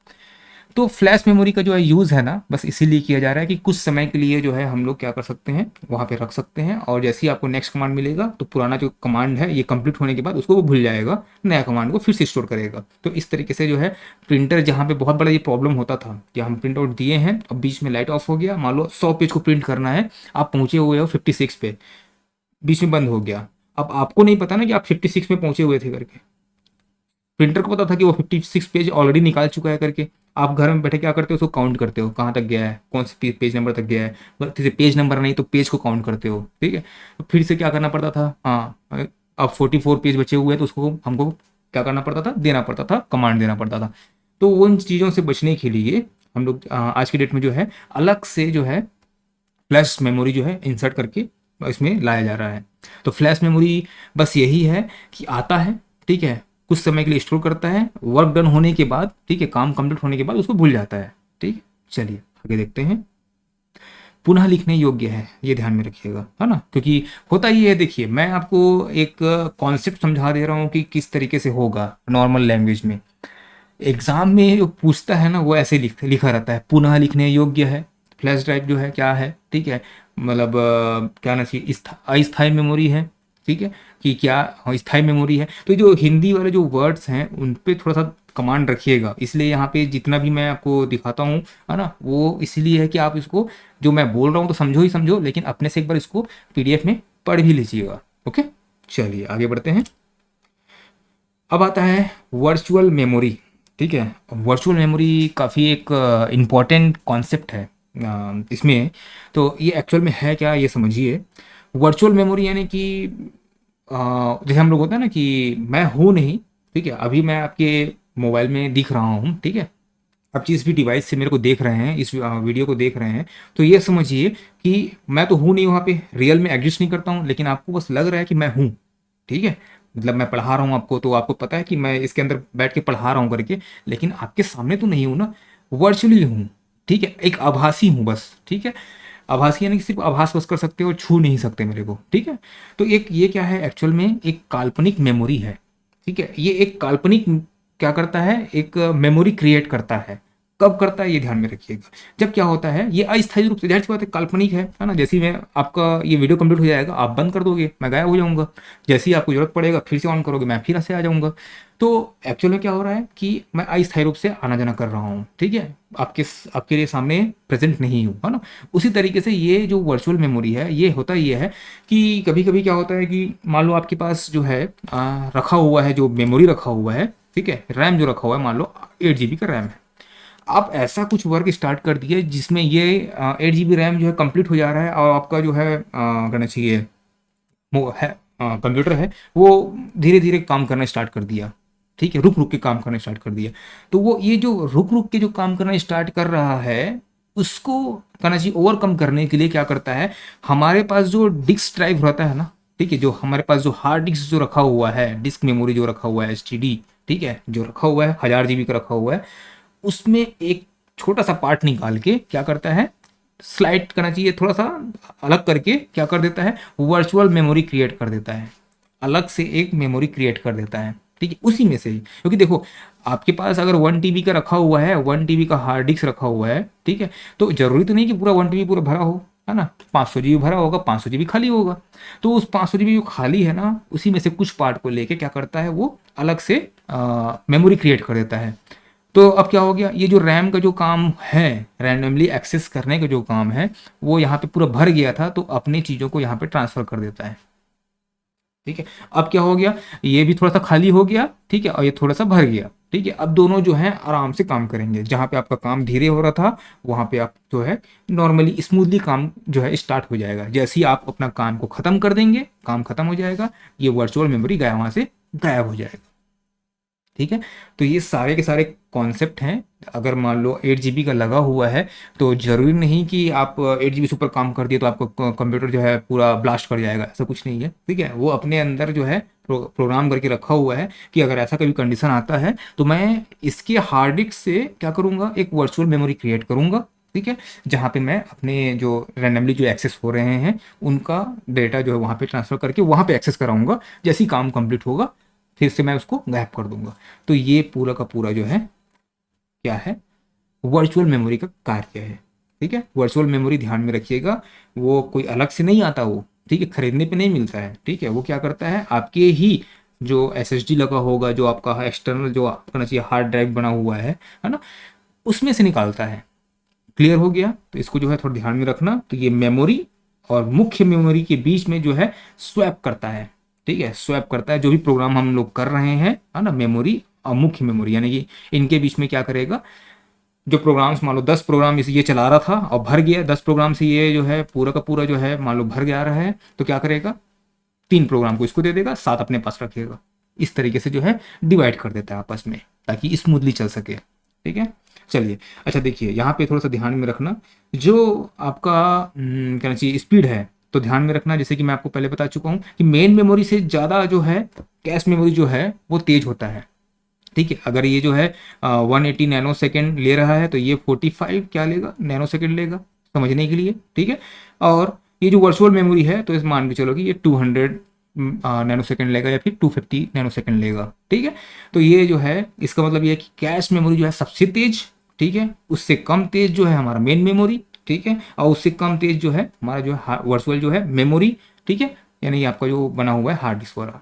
तो फ्लैश मेमोरी का जो है यूज़ है ना, बस इसीलिए किया जा रहा है कि कुछ समय के लिए जो है हम लोग क्या कर सकते हैं, वहाँ पे रख सकते हैं, और जैसे ही आपको नेक्स्ट कमांड मिलेगा तो पुराना जो कमांड है ये कंप्लीट होने के बाद उसको वो भूल जाएगा, नया कमांड को फिर से स्टोर करेगा। तो इस तरीके से जो है प्रिंटर, जहाँ पे बहुत बड़ा ये प्रॉब्लम होता था कि हम प्रिंट आउट दिए हैं, अब बीच में लाइट ऑफ हो गया, मान लो 100 पेज को प्रिंट करना है, आप पहुँचे हुए हो 56 पे, बीच में बंद हो गया, अब आपको नहीं पता ना कि आप 56 में पहुँचे हुए थे करके, प्रिंटर को पता था कि वो 56 पेज ऑलरेडी निकाल चुका है करके। आप घर में बैठे क्या करते हो, उसको काउंट करते हो कहाँ तक गया है, कौन से पेज नंबर तक गया है, गलती से पेज नंबर नहीं तो पेज को काउंट करते हो, ठीक है। तो फिर से क्या करना पड़ता था, हाँ अब 44 पेज बचे हुए हैं तो उसको हमको क्या करना पड़ता था, देना पड़ता था, कमांड देना पड़ता था। तो उन चीज़ों से बचने के लिए हम लोग आज की डेट में जो है अलग से जो है फ्लैश मेमोरी जो है इंसर्ट करके इसमें लाया जा रहा है। तो फ्लैश मेमोरी बस यही है कि आता है, ठीक है, कुछ समय के लिए स्टोर करता है, वर्क डन होने के बाद, ठीक है, काम कंप्लीट होने के बाद उसको भूल जाता है, ठीक है। चलिए आगे देखते हैं। पुनः लिखने योग्य है, ये ध्यान में रखिएगा, है ना, क्योंकि होता ही है, देखिए मैं आपको एक कॉन्सेप्ट समझा दे रहा हूँ कि किस तरीके से होगा नॉर्मल लैंग्वेज में। एग्जाम में जो पूछता है ना वो ऐसे लिखा रहता है, पुनः लिखने योग्य है। फ्लैश ड्राइव जो है क्या है, ठीक है, मतलब क्या ना चाहिए, अस्थायी मेमोरी है, ठीक है। कि क्या स्थायी मेमोरी है। तो जो हिंदी वाले जो वर्ड्स हैं उन पे थोड़ा सा कमांड रखिएगा, इसलिए यहाँ पे जितना भी मैं आपको दिखाता हूँ, है ना, वो इसलिए है कि आप इसको जो मैं बोल रहा हूँ तो समझो ही समझो, लेकिन अपने से एक बार इसको पीडीएफ में पढ़ भी लीजिएगा। ओके, चलिए आगे बढ़ते हैं। अब आता है वर्चुअल मेमोरी। ठीक है, वर्चुअल मेमोरी काफ़ी एक इम्पॉर्टेंट कॉन्सेप्ट है इसमें। तो ये एक्चुअल में है क्या, ये समझिए। वर्चुअल मेमोरी यानी कि जैसे हम लोग होता है ना कि मैं हूँ नहीं, ठीक है, अभी मैं आपके मोबाइल में दिख रहा हूँ, ठीक है, आप जिस भी डिवाइस से मेरे को देख रहे हैं, इस वीडियो को देख रहे हैं, तो ये समझिए कि मैं तो हूँ नहीं वहाँ पे, रियल में एग्जिस्ट नहीं करता हूँ, लेकिन आपको बस लग रहा है कि मैं हूँ। ठीक है, मतलब मैं पढ़ा रहा हूँ आपको, तो आपको पता है कि मैं इसके अंदर बैठ के पढ़ा रहा हूँ करके, लेकिन आपके सामने तो नहीं हूँ ना, वर्चुअली हूँ। ठीक है, एक आभासी हूँ बस। ठीक है, आभासी यानी कि सिर्फ आभास बस कर सकते हो, छू नहीं सकते मेरे को। ठीक है, तो एक ये क्या है, एक्चुअल में एक काल्पनिक मेमोरी है। ठीक है, ये एक काल्पनिक क्या करता है, एक मेमोरी क्रिएट करता है। कब करता है ये ध्यान में रखिएगा, जब क्या होता है, ये अस्थायी रूप से, जाहिर सी बात है काल्पनिक है ना। जैसे ही मैं आपका ये वीडियो कंप्लीट हो जाएगा, आप बंद कर दोगे, मैं गायब हो जाऊंगा। जैसे ही आपको जरूरत पड़ेगा फिर से ऑन करोगे, मैं फिर से आ जाऊंगा। तो एक्चुअल में क्या हो रहा है कि मैं अस्थायी रूप से आना जाना कर रहा हूँ। ठीक है, आपके लिए सामने प्रेजेंट नहीं हूँ, है ना। उसी तरीके से ये जो वर्चुअल मेमोरी है, ये होता ये है कि कभी कभी क्या होता है कि मान लो आपके पास जो है रखा हुआ है, जो मेमोरी रखा हुआ है, ठीक है, रैम जो रखा हुआ है, मान लो 8 GB का रैम है। आप ऐसा कुछ वर्क स्टार्ट कर दिए जिसमें ये 8 GB रैम जो है कंप्लीट हो जा रहा है, और आपका जो है कहना चाहिए वो है कंप्यूटर है, वो धीरे धीरे काम करना स्टार्ट कर दिया। ठीक है, रुक रुक के काम करना स्टार्ट कर दिया। तो वो ये जो रुक रुक के जो काम करना स्टार्ट कर रहा है, उसको कहना चाहिए ओवरकम करने के लिए क्या करता है, हमारे पास जो डिस्क ड्राइव रहता है ना, ठीक है, जो हमारे पास जो हार्ड डिस्क जो रखा हुआ है, डिस्क मेमोरी जो रखा हुआ है, एसटीडी, ठीक है, जो रखा हुआ है 1000 GB का रखा हुआ है, उसमें एक छोटा सा पार्ट निकाल के क्या करता है, स्लाइड करना चाहिए, थोड़ा सा अलग करके क्या कर देता है, वर्चुअल मेमोरी क्रिएट कर देता है, अलग से एक मेमोरी क्रिएट कर देता है। ठीक है, उसी में से ही, क्योंकि देखो आपके पास अगर 1 TB का रखा हुआ है, 1 TB का हार्ड डिस्क रखा हुआ है, ठीक है, तो जरूरी तो नहीं कि पूरा 1 TB पूरा भरा हो, है ना। 500 GB भरा होगा, 500 GB खाली होगा। तो उस 500 GB जो खाली है ना, उसी में से कुछ पार्ट को लेके क्या करता है, वो अलग से मेमोरी क्रिएट कर देता है। तो अब क्या हो गया, ये जो रैम का जो काम है, रैंडमली एक्सेस करने का जो काम है, वो यहाँ पे पूरा भर गया था, तो अपनी चीज़ों को यहाँ पे ट्रांसफर कर देता है। ठीक है, अब क्या हो गया, ये भी थोड़ा सा खाली हो गया, ठीक है, और ये थोड़ा सा भर गया। ठीक है, अब दोनों जो है आराम से काम करेंगे। जहाँ पे आपका काम धीरे हो रहा था, वहाँ पे आप जो है नॉर्मली स्मूथली काम जो है स्टार्ट हो जाएगा। जैसे ही आप अपना काम को ख़त्म कर देंगे, काम खत्म हो जाएगा, ये वर्चुअल मेमोरी गायब, वहाँ से गायब हो जाएगा। ठीक है, तो ये सारे के सारे कॉन्सेप्ट हैं। अगर मान लो 8 GB का लगा हुआ है, तो ज़रूरी नहीं कि आप 8 GB से ऊपर काम कर दिए तो आपका कंप्यूटर जो है पूरा ब्लास्ट कर जाएगा, ऐसा कुछ नहीं है। ठीक है, वो अपने अंदर जो है प्रोग्राम करके रखा हुआ है कि अगर ऐसा कभी कंडीशन आता है, तो मैं इसके हार्ड डिस्क से क्या करूँगा, एक वर्चुअल मेमोरी क्रिएट करूँगा। ठीक है, जहाँ पे मैं अपने जो रैंडमली जो एक्सेस हो रहे हैं, उनका डेटा जो है वहाँ पे ट्रांसफ़र करके वहाँ पे एक्सेस कराऊंगा। जैसे ही काम कंप्लीट होगा, फिर से मैं उसको गायब कर दूंगा। तो ये पूरा का पूरा जो है क्या है, वर्चुअल मेमोरी का कार्य है। ठीक है, वर्चुअल मेमोरी ध्यान में रखिएगा, वो कोई अलग से नहीं आता वो। ठीक है, खरीदने पे नहीं मिलता है। ठीक है, वो क्या करता है, आपके ही जो एसएसडी लगा होगा, जो आपका एक्सटर्नल जो कहना चाहिए हार्ड ड्राइव बना हुआ है ना, उसमें से निकालता है। क्लियर हो गया, तो इसको जो है थोड़ा ध्यान में रखना। तो ये मेमोरी और मुख्य मेमोरी के बीच में जो है स्वैप करता है। ठीक है, स्वैप करता है जो भी प्रोग्राम हम लोग कर रहे हैं, है ना, मेमोरी और मुख्य मेमोरी, यानी कि इनके बीच में क्या करेगा, जो प्रोग्राम्स मान लो 10 प्रोग्राम इसे ये चला रहा था और भर गया, 10 प्रोग्राम से ये जो है पूरा का पूरा जो है मान लो भर गया रहा है, तो क्या करेगा, 3 प्रोग्राम को इसको दे देगा, 7 अपने पास रखेगा। इस तरीके से जो है डिवाइड कर देता है आपस में, ताकि स्मूथली चल सके। ठीक है, चलिए, अच्छा देखिए यहाँ पे थोड़ा सा ध्यान में रखना, जो आपका कहना चाहिए स्पीड है, तो ध्यान में रखना, जैसे कि मैं आपको पहले बता चुका हूँ कि मेन मेमोरी से ज़्यादा जो है कैश मेमोरी जो है वो तेज होता है। ठीक है, अगर ये जो है 180 नैनो सेकेंड ले रहा है, तो ये 45 क्या लेगा, नैनो सेकेंड लेगा, समझने के लिए। ठीक है, और ये जो वर्चुअल मेमोरी है, तो इस मान के चलो कि ये 200 नैनो सेकेंड लेगा या फिर 250 नैनो सेकेंड लेगा। ठीक है, तो ये जो है इसका मतलब ये है कि कैश मेमोरी जो है सबसे तेज, ठीक है, उससे कम तेज जो है हमारा मेन मेमोरी, ठीक है, और उससे कम तेज जो है हमारा जो है वर्चुअल जो है मेमोरी। ठीक है, यानी आपका जो बना हुआ है हार्ड डिस्क वाला।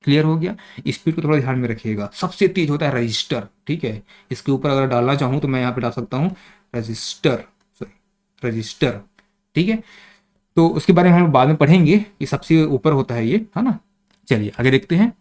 क्लियर हो गया। स्पीड को थोड़ा ध्यान में रखिएगा। सबसे तेज होता है रजिस्टर, ठीक है। इसके ऊपर अगर डालना चाहूँ तो मैं यहाँ पे डाल सकता हूँ रजिस्टर, सॉरी रजिस्टर, ठीक है। तो उसके बारे में हम बाद में पढ़ेंगे, ये सबसे ऊपर होता है ये, है ना। चलिए आगे देखते हैं।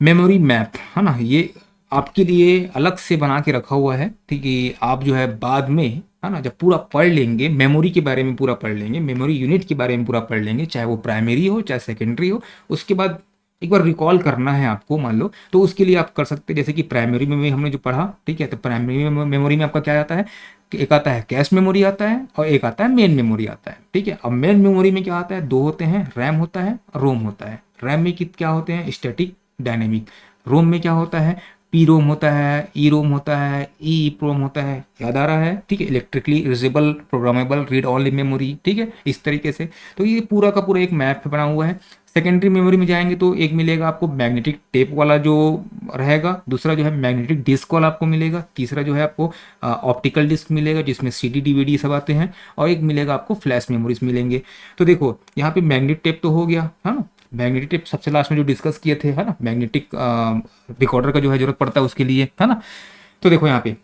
मेमोरी मैप, है ना, ये आपके लिए अलग से बना के रखा हुआ है, ठीक है। आप जो है बाद में, है ना, जब पूरा पढ़ लेंगे मेमोरी के बारे में, पूरा पढ़ लेंगे मेमोरी यूनिट के बारे में, पूरा पढ़ लेंगे, चाहे वो प्राइमरी हो चाहे सेकेंडरी हो, उसके बाद एक बार रिकॉल करना है आपको मान लो, तो उसके लिए आप कर सकते हैं। जैसे कि प्राइमरी में हमने जो पढ़ा, ठीक है, तो प्राइमरी मेमोरी में आपका क्या आता है कि एक आता है कैश मेमोरी आता है और एक आता है मेन मेमोरी आता है, ठीक है। अब मेन मेमोरी में क्या आता है, दो होते हैं, रैम होता है, रोम होता है। रैम में क्या होते हैं, स्टैटिक डायनेमिक। रोम में क्या होता है, पी रोम होता है, ई रोम होता है, ई प्रोम होता है, याद आ रहा है, ठीक है। Electrically usable programmable read only memory, ठीक है, इस तरीके से। तो ये पूरा का पूरा एक मैप बना हुआ है। सेकेंडरी मेमोरी में जाएंगे तो एक मिलेगा आपको मैग्नेटिक टेप वाला जो रहेगा, दूसरा जो है मैग्नेटिक डिस्क वाला आपको मिलेगा, तीसरा जो है आपको ऑप्टिकल डिस्क मिलेगा जिसमें सीडी डीवीडी सब आते हैं, और एक मिलेगा आपको फ्लैश मेमोरीज मिलेंगे। तो देखो यहाँ पे मैग्नेटिक टेप तो हो गया, है ना। मैग्नेटिक टेप सबसे लास्ट में जो डिस्कस किए थे, है ना, मैग्नेटिक रिकॉर्डर का जो है जरूरत पड़ता है उसके लिए, है ना। तो देखो यहाँ पे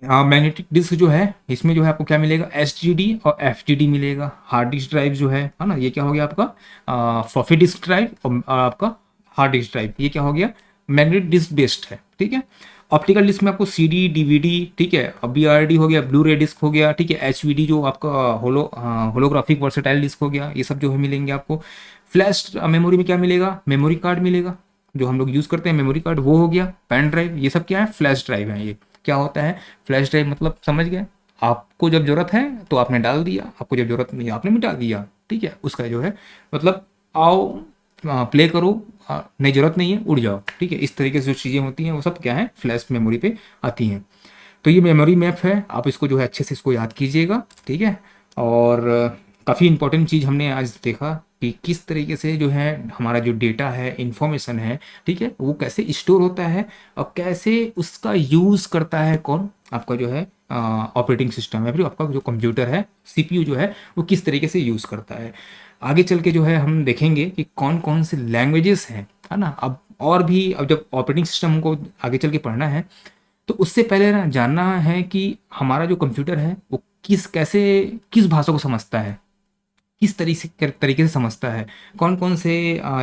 मैग्नेटिक डिस्क जो है, इसमें जो है आपको क्या मिलेगा, एस और एफ मिलेगा। हार्ड डिस्क ड्राइव जो है ना, ये क्या हो गया आपका फ्लॉपी डिस्क ड्राइव, और आपका हार्ड डिस्क ड्राइव ये क्या हो गया, मैग्नेटिक डिस्क बेस्ड है, ठीक है। ऑप्टिकल डिस्क में आपको सीडी डीवीडी, ठीक है, बी आर डी हो गया, ब्लू रे डिस्क हो गया, ठीक है, एच वी डी जो आपका होलोग्राफिक वर्सेटाइल डिस्क हो गया, ये सब जो है मिलेंगे आपको। फ्लैश मेमोरी में क्या मिलेगा, मेमोरी कार्ड मिलेगा, जो हम लोग यूज़ करते हैं मेमोरी कार्ड वो हो गया। पेन ड्राइव, ये सब क्या है, फ्लैश ड्राइव है। ये क्या होता है, फ्लैश ड्राइव मतलब समझ गए, आपको जब जरूरत है तो आपने डाल दिया, आपको जब जरूरत नहीं आपने मिटा दिया, ठीक है। उसका जो है मतलब आओ प्ले करो, नहीं जरूरत नहीं है उड़ जाओ, ठीक है। इस तरीके से जो चीज़ें होती हैं वो सब क्या है, फ्लैश मेमोरी पे आती हैं। तो ये मेमोरी मैप है, आप इसको जो है अच्छे से इसको याद कीजिएगा, ठीक है। और काफ़ी इंपॉर्टेंट चीज़ हमने आज देखा कि किस तरीके से जो है हमारा जो डेटा है, इंफॉर्मेशन है, ठीक है, वो कैसे स्टोर होता है और कैसे उसका यूज़ करता है कौन, आपका जो है ऑपरेटिंग सिस्टम है, फिर आपका जो कंप्यूटर है, सीपीयू जो है वो किस तरीके से यूज़ करता है। आगे चल के जो है हम देखेंगे कि कौन कौन से लैंग्वेजेस हैं, है ना। अब और भी, अब जब ऑपरेटिंग सिस्टम हमको आगे चल के पढ़ना है तो उससे पहले ना जानना है कि हमारा जो कंप्यूटर है वो किस भाषा को समझता है, किस तरीके से समझता है, कौन कौन से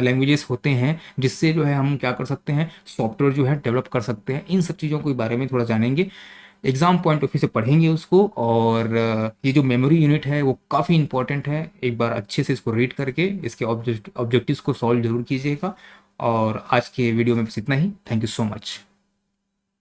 लैंग्वेजेस होते हैं जिससे जो है हम क्या कर सकते हैं, सॉफ्टवेयर जो है डेवलप कर सकते हैं। इन सब चीज़ों के बारे में थोड़ा जानेंगे, एग्जाम पॉइंट ऑफ व्यू से पढ़ेंगे उसको। और ये जो मेमोरी यूनिट है वो काफ़ी इंपॉर्टेंट है, एक बार अच्छे से इसको रीड करके इसके ऑब्जेक्टिव्स को सॉल्व जरूर कीजिएगा। और आज के वीडियो में बस इतना ही। Thank you so much.